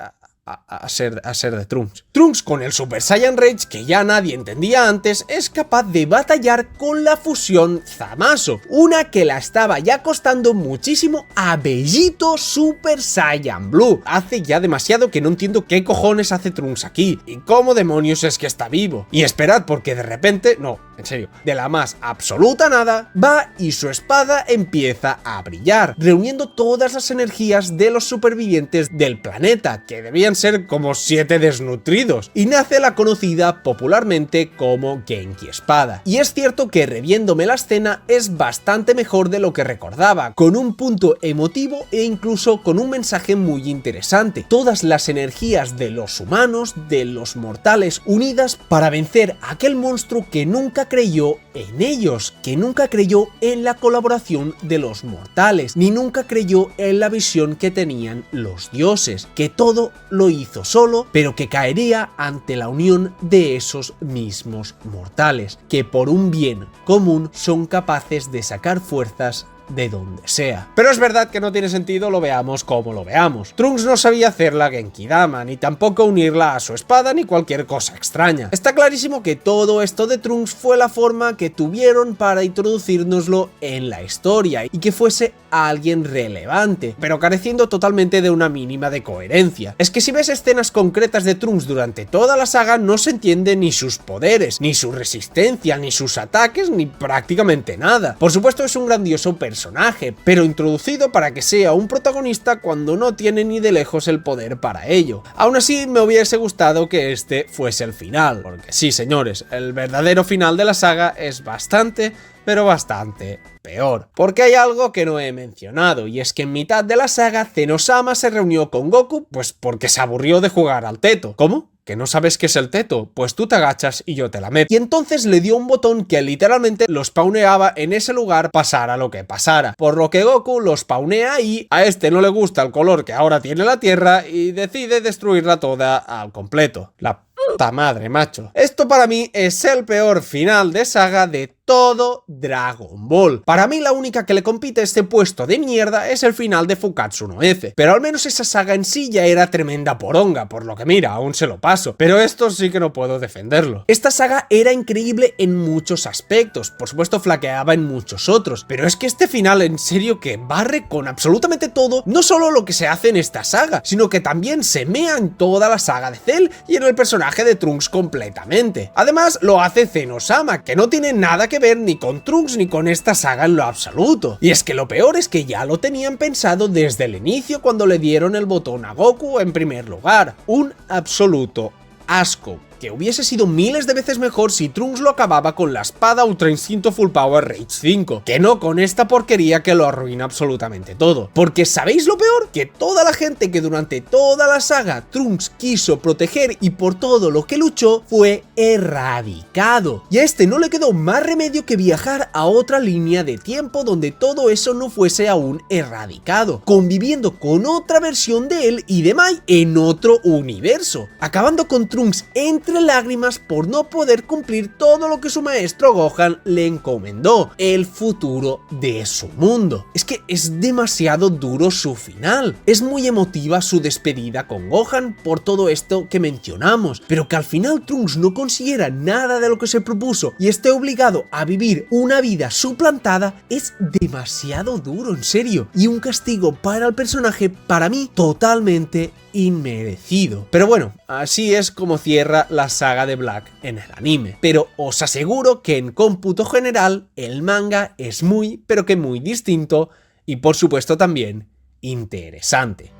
a ser de Trunks. Trunks, con el Super Saiyan Rage que ya nadie entendía antes, es capaz de batallar con la fusión Zamasu, una que la estaba ya costando muchísimo a Vegito Super Saiyan Blue. Hace ya demasiado que no entiendo qué cojones hace Trunks aquí, y cómo demonios es que está vivo. Y esperad, porque de repente, no, en serio, de la más absoluta nada, va y su espada empieza a brillar, reuniendo todas las energías de los supervivientes del planeta, que debían ser como 7 desnutridos, y nace la conocida popularmente como Genki Espada. Y es cierto que reviéndome la escena es bastante mejor de lo que recordaba, con un punto emotivo e incluso con un mensaje muy interesante. Todas las energías de los humanos, de los mortales, unidas para vencer a aquel monstruo que nunca creyó en ellos, que nunca creyó en la colaboración de los mortales, ni nunca creyó en la visión que tenían los dioses, que todo lo hizo solo, pero que caería ante la unión de esos mismos mortales, que por un bien común son capaces de sacar fuerzas de donde sea. Pero es verdad que no tiene sentido, lo veamos como lo veamos. Trunks no sabía hacer la Genkidama, ni tampoco unirla a su espada ni cualquier cosa extraña. Está clarísimo que todo esto de Trunks fue la forma que tuvieron para introducírnoslo en la historia y que fuese alguien relevante, pero careciendo totalmente de una mínima de coherencia. Es que si ves escenas concretas de Trunks durante toda la saga, no se entiende ni sus poderes, ni su resistencia, ni sus ataques, ni prácticamente nada. Por supuesto es un grandioso personaje, pero introducido para que sea un protagonista cuando no tiene ni de lejos el poder para ello. Aún así me hubiese gustado que este fuese el final, porque sí señores, el verdadero final de la saga es bastante, pero bastante peor. Porque hay algo que no he mencionado, y es que en mitad de la saga Zenosama se reunió con Goku, pues porque se aburrió de jugar al teto. ¿Cómo? ¿Que no sabes qué es el teto? Pues tú te agachas y yo te la meto. Y entonces le dio un botón que literalmente lo spawneaba en ese lugar pasara lo que pasara. Por lo que Goku lo spawnea y a este no le gusta el color que ahora tiene la Tierra y decide destruirla toda al completo. La puta madre, macho. Esto para mí es el peor final de saga de todo Dragon Ball. Para mí la única que le compite a este puesto de mierda es el final de Fukatsu no F, pero al menos esa saga en sí ya era tremenda poronga, por lo que mira, aún se lo paso, pero esto sí que no puedo defenderlo. Esta saga era increíble en muchos aspectos, por supuesto flaqueaba en muchos otros, pero es que este final en serio que barre con absolutamente todo, no solo lo que se hace en esta saga, sino que también se mea en toda la saga de Cell y en el personaje de Trunks completamente. Además lo hace Zenosama, que no tiene nada que ver ni con Trunks ni con esta saga en lo absoluto. Y es que lo peor es que ya lo tenían pensado desde el inicio cuando le dieron el botón a Goku en primer lugar. Un absoluto asco, que hubiese sido miles de veces mejor si Trunks lo acababa con la espada Ultra Instinto Full Power Rage 5, que no con esta porquería que lo arruina absolutamente todo. Porque ¿sabéis lo peor? Que toda la gente que durante toda la saga Trunks quiso proteger y por todo lo que luchó fue erradicado. Y a este no le quedó más remedio que viajar a otra línea de tiempo donde todo eso no fuese aún erradicado, conviviendo con otra versión de él y de Mai en otro universo, acabando con Trunks entre lágrimas por no poder cumplir todo lo que su maestro Gohan le encomendó, el futuro de su mundo. Es que es demasiado duro su final. Es muy emotiva su despedida con Gohan por todo esto que mencionamos, pero que al final Trunks no consiguiera nada de lo que se propuso y esté obligado a vivir una vida suplantada es demasiado duro, en serio, y un castigo para el personaje para mí totalmente inmerecido. Pero bueno, así es como cierra la saga de Black en el anime, pero os aseguro que en cómputo general el manga es muy, pero que muy distinto y por supuesto también interesante.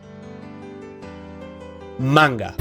Manga.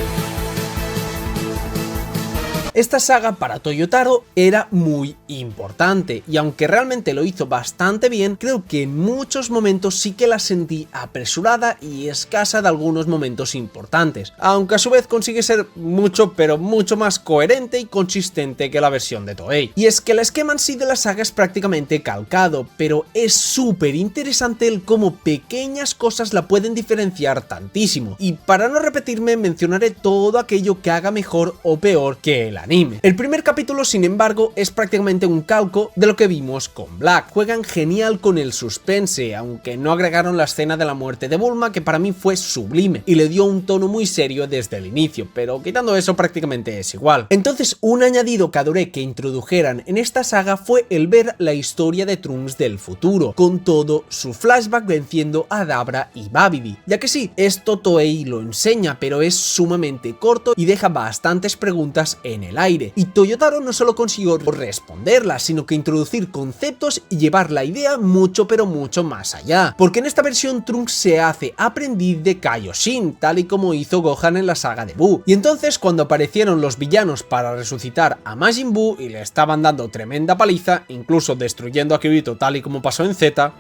Esta saga para Toyotaro era muy importante y aunque realmente lo hizo bastante bien, creo que en muchos momentos sí que la sentí apresurada y escasa de algunos momentos importantes, aunque a su vez consigue ser mucho pero mucho más coherente y consistente que la versión de Toei. Y es que el esquema en sí de la saga es prácticamente calcado, pero es súper interesante el cómo pequeñas cosas la pueden diferenciar tantísimo, y para no repetirme mencionaré todo aquello que haga mejor o peor que el anime. El primer capítulo, sin embargo, es prácticamente un calco de lo que vimos con Black. Juegan genial con el suspense, aunque no agregaron la escena de la muerte de Bulma, que para mí fue sublime y le dio un tono muy serio desde el inicio, pero quitando eso prácticamente es igual. Entonces, un añadido que adoré que introdujeran en esta saga fue el ver la historia de Trunks del futuro, con todo su flashback venciendo a Dabra y Babidi, ya que sí, esto Toei lo enseña, pero es sumamente corto y deja bastantes preguntas en el aire, y Toyotaro no solo consiguió responderlas, sino que introducir conceptos y llevar la idea mucho pero mucho más allá, porque en esta versión Trunks se hace aprendiz de Kaioshin, tal y como hizo Gohan en la saga de Buu, y entonces cuando aparecieron los villanos para resucitar a Majin Buu y le estaban dando tremenda paliza, incluso destruyendo a Kirito tal y como pasó en Z,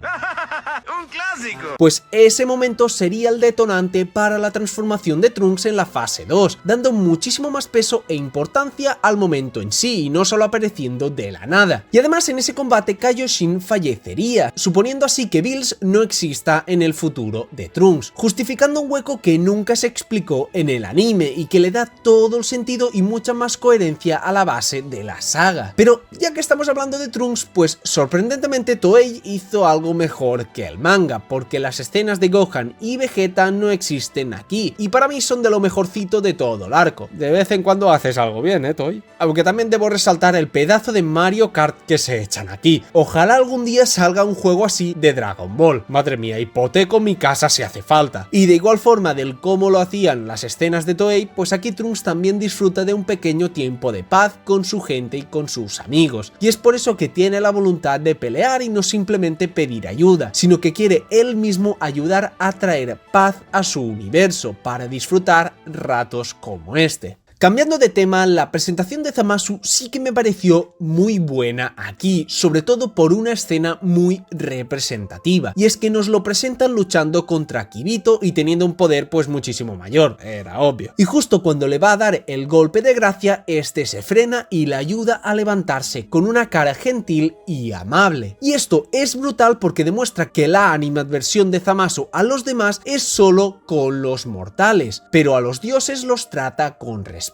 ¡Un clásico! pues ese momento sería el detonante para la transformación de Trunks en la fase 2, dando muchísimo más peso e importancia al momento en sí, y no solo apareciendo de la nada. Y además en ese combate Kaioshin fallecería, suponiendo así que Bills no exista en el futuro de Trunks, justificando un hueco que nunca se explicó en el anime y que le da todo el sentido y mucha más coherencia a la base de la saga. Pero ya que estamos hablando de Trunks, pues sorprendentemente Toei hizo algo mejor que el manga, porque las escenas de Gohan y Vegeta no existen aquí, y para mí son de lo mejorcito de todo el arco. De vez en cuando haces algo bien, Toei. Aunque también debo resaltar el pedazo de Mario Kart que se echan aquí. Ojalá algún día salga un juego así de Dragon Ball. Madre mía, hipoteco mi casa si hace falta. Y de igual forma del cómo lo hacían las escenas de Toei, pues aquí Trunks también disfruta de un pequeño tiempo de paz con su gente y con sus amigos. Y es por eso que tiene la voluntad de pelear y no simplemente pedir ayuda, sino que quiere él mismo ayudar a traer paz a su universo para disfrutar ratos como este. Cambiando de tema, la presentación de Zamasu sí que me pareció muy buena aquí, sobre todo por una escena muy representativa, y es que nos lo presentan luchando contra Kirito y teniendo un poder pues muchísimo mayor, era obvio. Y justo cuando le va a dar el golpe de gracia, este se frena y le ayuda a levantarse con una cara gentil y amable. Y esto es brutal porque demuestra que la animadversión de Zamasu a los demás es solo con los mortales, pero a los dioses los trata con respeto,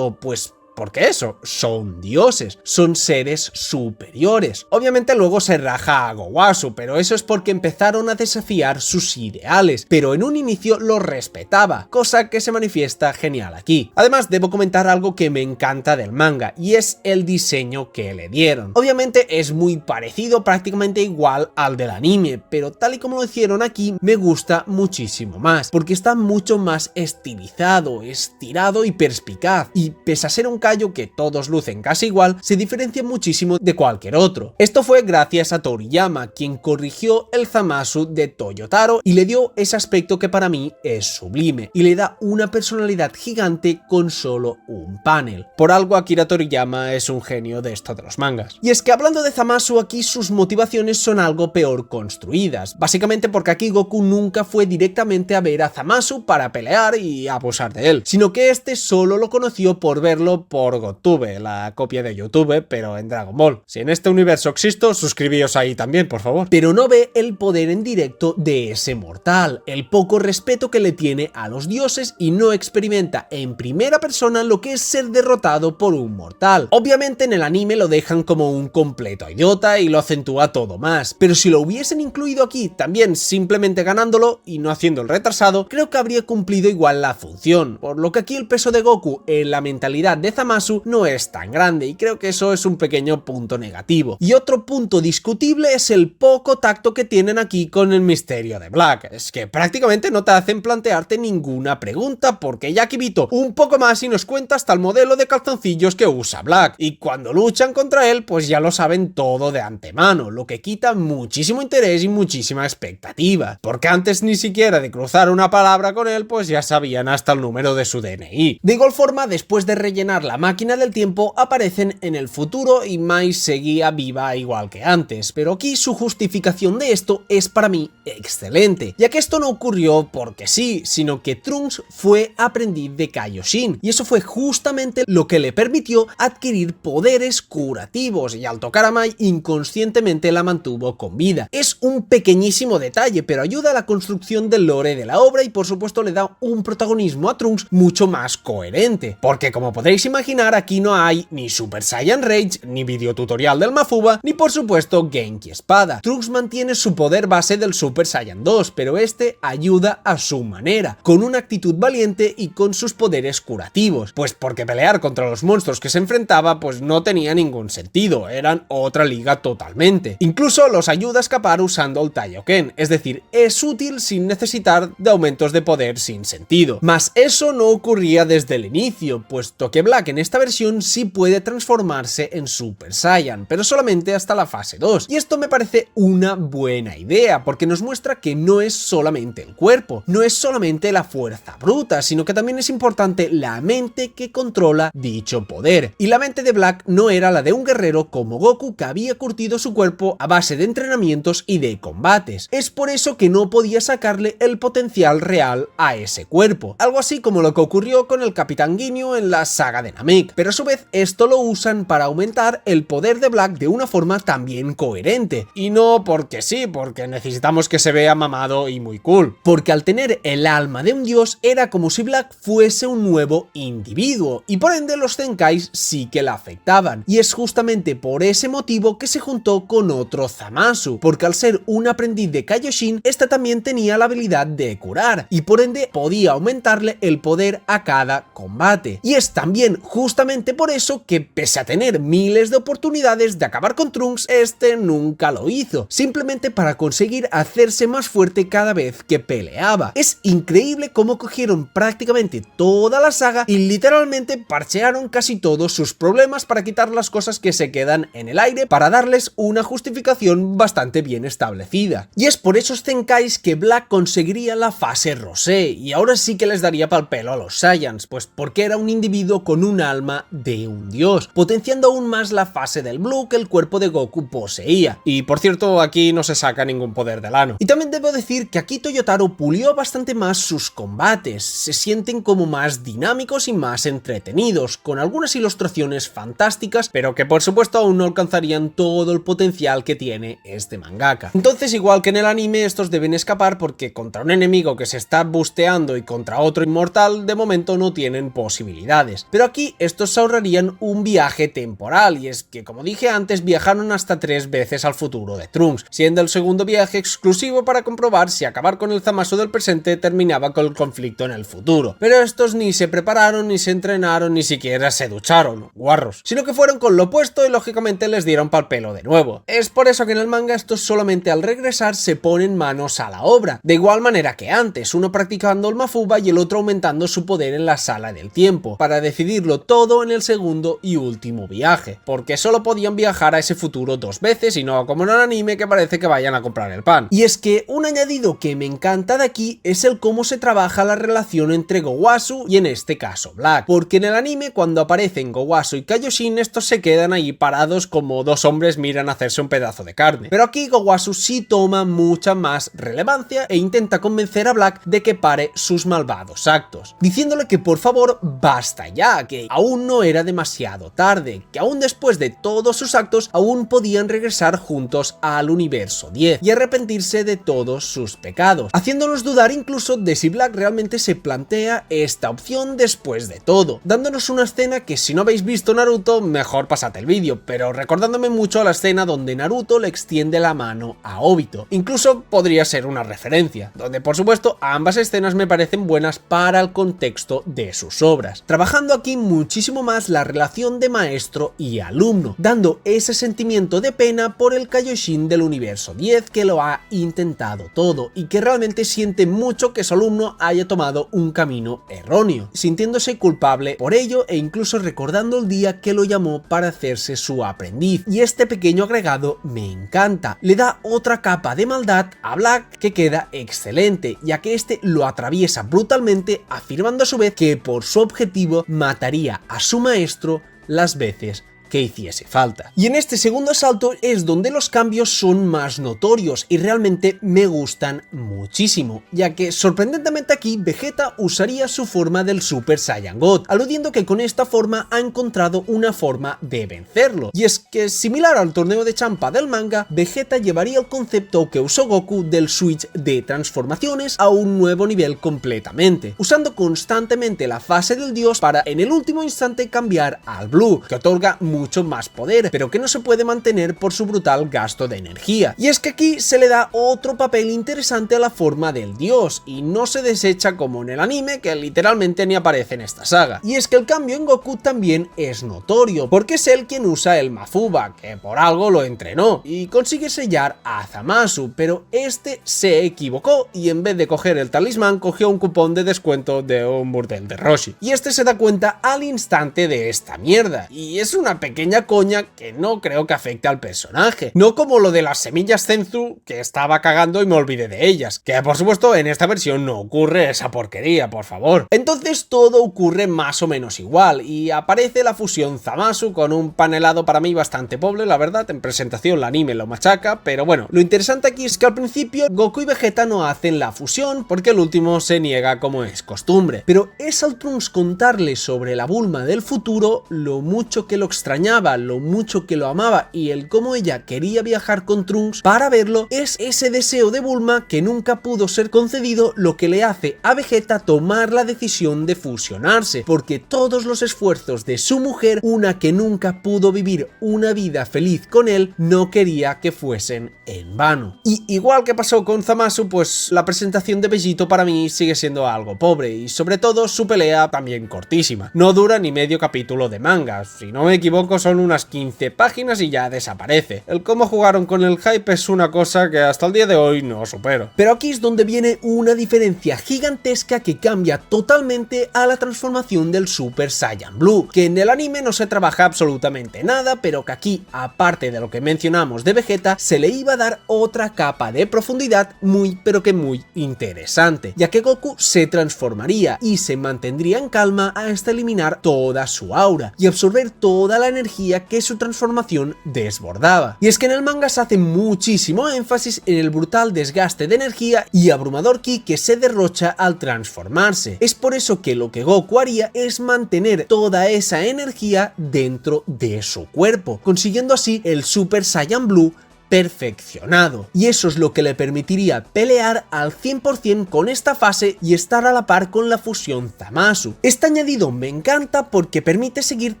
pues porque eso, son dioses, son seres superiores. Obviamente luego se raja a Gowasu, pero eso es porque empezaron a desafiar sus ideales, pero en un inicio los respetaba, cosa que se manifiesta genial aquí. Además debo comentar algo que me encanta del manga, y es el diseño que le dieron. Obviamente es muy parecido, prácticamente igual al del anime, pero tal y como lo hicieron aquí me gusta muchísimo más, porque está mucho más estilizado, estirado y perspicaz, y pese a ser un que todos lucen casi igual, se diferencia muchísimo de cualquier otro. Esto fue gracias a Toriyama, quien corrigió el Zamasu de Toyotaro y le dio ese aspecto que para mí es sublime, y le da una personalidad gigante con solo un panel. Por algo Akira Toriyama es un genio de esto de los mangas. Y es que hablando de Zamasu, aquí sus motivaciones son algo peor construidas, básicamente porque aquí Goku nunca fue directamente a ver a Zamasu para pelear y abusar de él, sino que este solo lo conoció por verlo por GodTube, la copia de YouTube, pero en Dragon Ball. Si en este universo existo, suscribíos ahí también, por favor. Pero no ve el poder en directo de ese mortal, el poco respeto que le tiene a los dioses, y no experimenta en primera persona lo que es ser derrotado por un mortal. Obviamente en el anime lo dejan como un completo idiota y lo acentúa todo más, pero si lo hubiesen incluido aquí también simplemente ganándolo y no haciendo el retrasado, creo que habría cumplido igual la función, por lo que aquí el peso de Goku en la mentalidad de Zamasu no es tan grande, y creo que eso es un pequeño punto negativo. Y otro punto discutible es el poco tacto que tienen aquí con el misterio de Black. Es que prácticamente no te hacen plantearte ninguna pregunta, porque ya Kirito un poco más y nos cuenta hasta el modelo de calzoncillos que usa Black, y cuando luchan contra él pues ya lo saben todo de antemano, lo que quita muchísimo interés y muchísima expectativa, porque antes ni siquiera de cruzar una palabra con él pues ya sabían hasta el número de su DNI. De igual forma, después de rellenar la máquina del tiempo, aparecen en el futuro y Mai seguía viva igual que antes, pero aquí su justificación de esto es para mí excelente, ya que esto no ocurrió porque sí, sino que Trunks fue aprendiz de Kaioshin, y eso fue justamente lo que le permitió adquirir poderes curativos, y al tocar a Mai inconscientemente la mantuvo con vida. Es un pequeñísimo detalle, pero ayuda a la construcción del lore de la obra, y por supuesto le da un protagonismo a Trunks mucho más coherente, porque como podréis imaginar, imaginar, aquí no hay ni Super Saiyan Rage, ni videotutorial del Mafuba, ni por supuesto Genki Espada. Trunks mantiene su poder base del Super Saiyan 2, pero este ayuda a su manera, con una actitud valiente y con sus poderes curativos, pues porque pelear contra los monstruos que se enfrentaba pues no tenía ningún sentido, eran otra liga totalmente. Incluso los ayuda a escapar usando el Taioken, es decir, es útil sin necesitar de aumentos de poder sin sentido. Mas eso no ocurría desde el inicio, puesto que Black en esta versión sí puede transformarse en Super Saiyan, pero solamente hasta la fase 2, y esto me parece una buena idea, porque nos muestra que no es solamente el cuerpo, no es solamente la fuerza bruta, sino que también es importante la mente que controla dicho poder, y la mente de Black no era la de un guerrero como Goku, que había curtido su cuerpo a base de entrenamientos y de combates. Es por eso que no podía sacarle el potencial real a ese cuerpo, algo así como lo que ocurrió con el Capitán Ginyu en la saga de Namek, pero a su vez esto lo usan para aumentar el poder de Black de una forma también coherente, y no porque sí, porque necesitamos que se vea mamado y muy cool, porque al tener el alma de un dios era como si Black fuese un nuevo individuo, y por ende los Zenkais sí que la afectaban, y es justamente por ese motivo que se juntó con otro Zamasu, porque al ser un aprendiz de Kaioshin, esta también tenía la habilidad de curar, y por ende podía aumentarle el poder a cada combate, y es también justamente por eso que pese a tener miles de oportunidades de acabar con Trunks, este nunca lo hizo, simplemente para conseguir hacerse más fuerte cada vez que peleaba. Es increíble cómo cogieron prácticamente toda la saga y literalmente parchearon casi todos sus problemas para quitar las cosas que se quedan en el aire, para darles una justificación bastante bien establecida. Y es por esos Zenkais que Black conseguiría la fase Rosé, y ahora sí que les daría pal pelo a los Saiyans, pues porque era un individuo con un alma de un dios, potenciando aún más la fase del Blue que el cuerpo de Goku poseía. Y por cierto, aquí no se saca ningún poder del ano. Y también debo decir que aquí Toyotaro pulió bastante más sus combates, se sienten como más dinámicos y más entretenidos, con algunas ilustraciones fantásticas, pero que por supuesto aún no alcanzarían todo el potencial que tiene este mangaka. Entonces, igual que en el anime, estos deben escapar porque contra un enemigo que se está busteando y contra otro inmortal, de momento no tienen posibilidades. Pero aquí estos se ahorrarían un viaje temporal, y es que, como dije antes, viajaron hasta 3 veces al futuro de Trunks, siendo el segundo viaje exclusivo para comprobar si acabar con el Zamasu del presente terminaba con el conflicto en el futuro. Pero estos ni se prepararon, ni se entrenaron, ni siquiera se ducharon, guarros, sino que fueron con lo opuesto y lógicamente les dieron pal pelo de nuevo. Es por eso que en el manga estos solamente al regresar se ponen manos a la obra, de igual manera que antes, uno practicando el Mafuba y el otro aumentando su poder en la sala del tiempo, para decidirlo todo en el segundo y último viaje, porque solo podían viajar a ese futuro 2 veces y no como en el anime que parece que vayan a comprar el pan. Y es que un añadido que me encanta de aquí es el cómo se trabaja la relación entre Gowasu y en este caso Black, porque en el anime cuando aparecen Gowasu y Kaioshin estos se quedan ahí parados como dos hombres miran hacerse un pedazo de carne, pero aquí Gowasu sí toma mucha más relevancia e intenta convencer a Black de que pare sus malvados actos, diciéndole que por favor basta ya, que aún no era demasiado tarde, que aún después de todos sus actos aún podían regresar juntos al universo 10 y arrepentirse de todos sus pecados, haciéndonos dudar incluso de si Black realmente se plantea esta opción después de todo, dándonos una escena que si no habéis visto Naruto mejor pasad el vídeo, pero recordándome mucho a la escena donde Naruto le extiende la mano a Obito, incluso podría ser una referencia, donde por supuesto ambas escenas me parecen buenas para el contexto de sus obras, trabajando aquí muchísimo más la relación de maestro y alumno, dando ese sentimiento de pena por el Kaioshin del universo 10 que lo ha intentado todo y que realmente siente mucho que su alumno haya tomado un camino erróneo, sintiéndose culpable por ello e incluso recordando el día que lo llamó para hacerse su aprendiz. Y este pequeño agregado me encanta, le da otra capa de maldad a Black que queda excelente, ya que este lo atraviesa brutalmente, afirmando a su vez que por su objetivo mataría a su maestro las veces que hiciese falta. Y en este segundo asalto es donde los cambios son más notorios y realmente me gustan muchísimo, ya que sorprendentemente aquí Vegeta usaría su forma del Super Saiyan God, aludiendo que con esta forma ha encontrado una forma de vencerlo. Y es que, similar al torneo de Champa del manga, Vegeta llevaría el concepto que usó Goku del switch de transformaciones a un nuevo nivel completamente, usando constantemente la fase del dios para en el último instante cambiar al Blue, que otorga mucho más poder, pero que no se puede mantener por su brutal gasto de energía. Y es que aquí se le da otro papel interesante a la forma del dios, y no se desecha como en el anime, que literalmente ni aparece en esta saga. Y es que el cambio en Goku también es notorio, porque es él quien usa el Mafuba, que por algo lo entrenó, y consigue sellar a Zamasu, pero este se equivocó y en vez de coger el talismán cogió un cupón de descuento de un burdel de Roshi. Y este se da cuenta al instante de esta mierda, y es una pequeña coña que no creo que afecte al personaje, no como lo de las semillas Zenzu, que estaba cagando y me olvidé de ellas, que por supuesto en esta versión no ocurre esa porquería, por favor. Entonces todo ocurre más o menos igual, y aparece la fusión Zamasu con un panelado para mí bastante pobre, la verdad. En presentación el anime lo machaca, pero bueno, lo interesante aquí es que al principio Goku y Vegeta no hacen la fusión porque el último se niega como es costumbre, pero es al Trunks contarle sobre la Bulma del futuro lo mucho que lo extrañaba, lo mucho que lo amaba y el cómo ella quería viajar con Trunks para verlo, es ese deseo de Bulma que nunca pudo ser concedido lo que le hace a Vegeta tomar la decisión de fusionarse, porque todos los esfuerzos de su mujer, una que nunca pudo vivir una vida feliz con él, no quería que fuesen en vano. Y igual que pasó con Zamasu, pues la presentación de Vegito para mí sigue siendo algo pobre, y sobre todo su pelea también cortísima. No dura ni medio capítulo de manga, si no me equivoco son unas 15 páginas y ya desaparece. El cómo jugaron con el hype es una cosa que hasta el día de hoy no supero. Pero aquí es donde viene una diferencia gigantesca que cambia totalmente a la transformación del Super Saiyan Blue, que en el anime no se trabaja absolutamente nada, pero que aquí, aparte de lo que mencionamos de Vegeta, se le iba a dar otra capa de profundidad muy pero que muy interesante, ya que Goku se transformaría y se mantendría en calma hasta eliminar toda su aura y absorber toda la energía que su transformación desbordaba. Y es que en el manga se hace muchísimo énfasis en el brutal desgaste de energía y abrumador ki que se derrocha al transformarse. Es por eso que lo que Goku haría es mantener toda esa energía dentro de su cuerpo, consiguiendo así el Super Saiyan Blue perfeccionado, y eso es lo que le permitiría pelear al 100% con esta fase y estar a la par con la fusión Zamasu. Este añadido me encanta porque permite seguir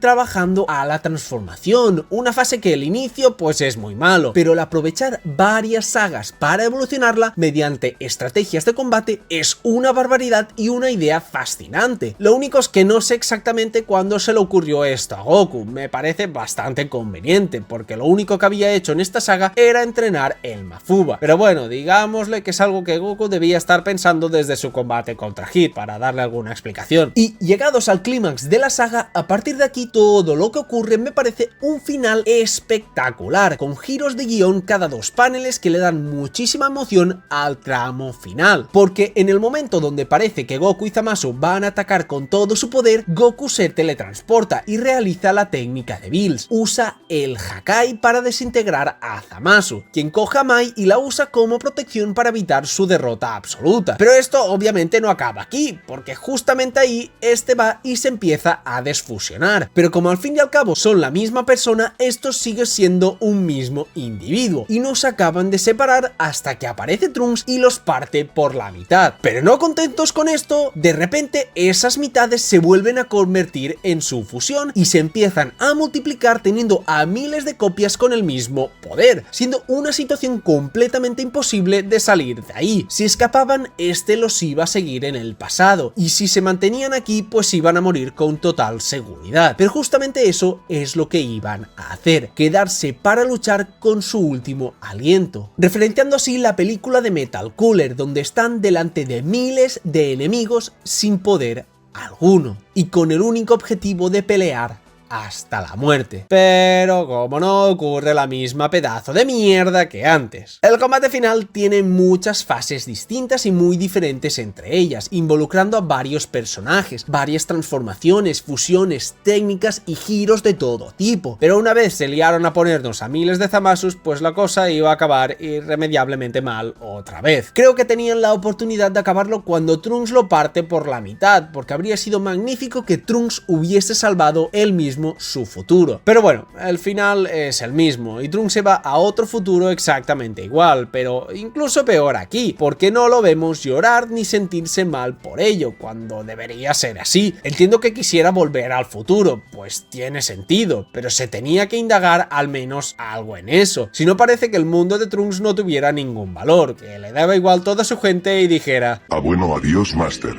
trabajando a la transformación, una fase que al inicio pues es muy malo, pero el aprovechar varias sagas para evolucionarla mediante estrategias de combate es una barbaridad y una idea fascinante. Lo único es que no sé exactamente cuándo se le ocurrió esto a Goku, me parece bastante conveniente porque lo único que había hecho en esta saga era entrenar el Mafuba, pero bueno, digámosle que es algo que Goku debía estar pensando desde su combate contra Hit, para darle alguna explicación. Y llegados al clímax de la saga, a partir de aquí todo lo que ocurre me parece un final espectacular, con giros de guión cada 2 paneles que le dan muchísima emoción al tramo final, porque en el momento donde parece que Goku y Zamasu van a atacar con todo su poder, Goku se teletransporta y realiza la técnica de Bills, usa el Hakai para desintegrar a Zamasu, quien coge a Mai y la usa como protección para evitar su derrota absoluta. Pero esto obviamente no acaba aquí, porque justamente ahí este va y se empieza a desfusionar. Pero como al fin y al cabo son la misma persona, esto sigue siendo un mismo individuo, y no se acaban de separar hasta que aparece Trunks y los parte por la mitad. Pero no contentos con esto, de repente esas mitades se vuelven a convertir en su fusión y se empiezan a multiplicar teniendo a miles de copias con el mismo poder, siendo una situación completamente imposible de salir de ahí. Si escapaban, este los iba a seguir en el pasado, y si se mantenían aquí, pues iban a morir con total seguridad. Pero justamente eso es lo que iban a hacer, quedarse para luchar con su último aliento, referenciando así la película de Metal Cooler, donde están delante de miles de enemigos sin poder alguno, y con el único objetivo de pelear hasta la muerte. Pero como no ocurre la misma pedazo de mierda que antes. El combate final tiene muchas fases distintas y muy diferentes entre ellas, involucrando a varios personajes, varias transformaciones, fusiones, técnicas y giros de todo tipo. Pero una vez se liaron a ponernos a miles de Zamasus, pues la cosa iba a acabar irremediablemente mal otra vez. Creo que tenían la oportunidad de acabarlo cuando Trunks lo parte por la mitad, porque habría sido magnífico que Trunks hubiese salvado él mismo su futuro. Pero bueno, el final es el mismo y Trunks se va a otro futuro exactamente igual, pero incluso peor aquí, porque no lo vemos llorar ni sentirse mal por ello, cuando debería ser así. Entiendo que quisiera volver al futuro, pues tiene sentido, pero se tenía que indagar al menos algo en eso. Si no, parece que el mundo de Trunks no tuviera ningún valor, que le daba igual toda su gente y dijera: ah, bueno, adiós, Master.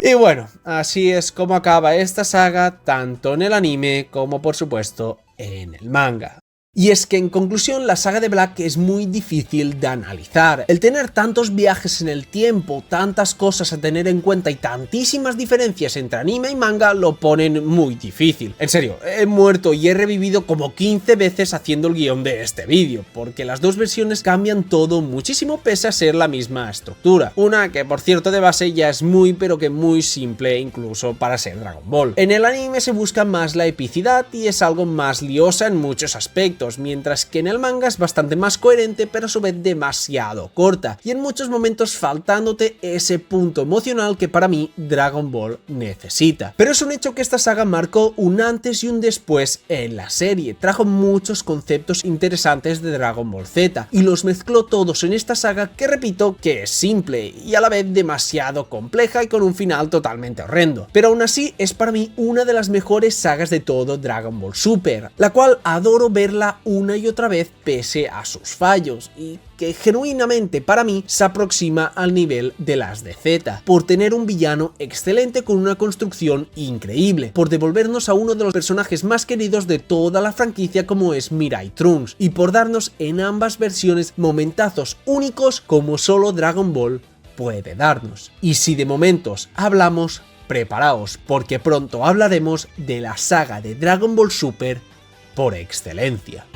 Y bueno, así es como acaba esta saga, tanto en el anime como por supuesto en el manga. Y es que en conclusión la saga de Black es muy difícil de analizar. El tener tantos viajes en el tiempo, tantas cosas a tener en cuenta y tantísimas diferencias entre anime y manga lo ponen muy difícil. En serio, he muerto y he revivido como 15 veces haciendo el guión de este vídeo, porque las dos versiones cambian todo muchísimo pese a ser la misma estructura. Una que por cierto de base ya es muy pero que muy simple incluso para ser Dragon Ball. En el anime se busca más la epicidad y es algo más liosa en muchos aspectos, mientras que en el manga es bastante más coherente pero a su vez demasiado corta y en muchos momentos faltándote ese punto emocional que para mí Dragon Ball necesita. Pero es un hecho que esta saga marcó un antes y un después en la serie, trajo muchos conceptos interesantes de Dragon Ball Z y los mezcló todos en esta saga que repito que es simple y a la vez demasiado compleja y con un final totalmente horrendo, pero aún así es para mí una de las mejores sagas de todo Dragon Ball Super, la cual adoro verla una y otra vez pese a sus fallos y que genuinamente para mí se aproxima al nivel de las de Z, por tener un villano excelente con una construcción increíble, por devolvernos a uno de los personajes más queridos de toda la franquicia como es Mirai Trunks, y por darnos en ambas versiones momentazos únicos como solo Dragon Ball puede darnos. Y si de momentos hablamos, preparaos porque pronto hablaremos de la saga de Dragon Ball Super por excelencia.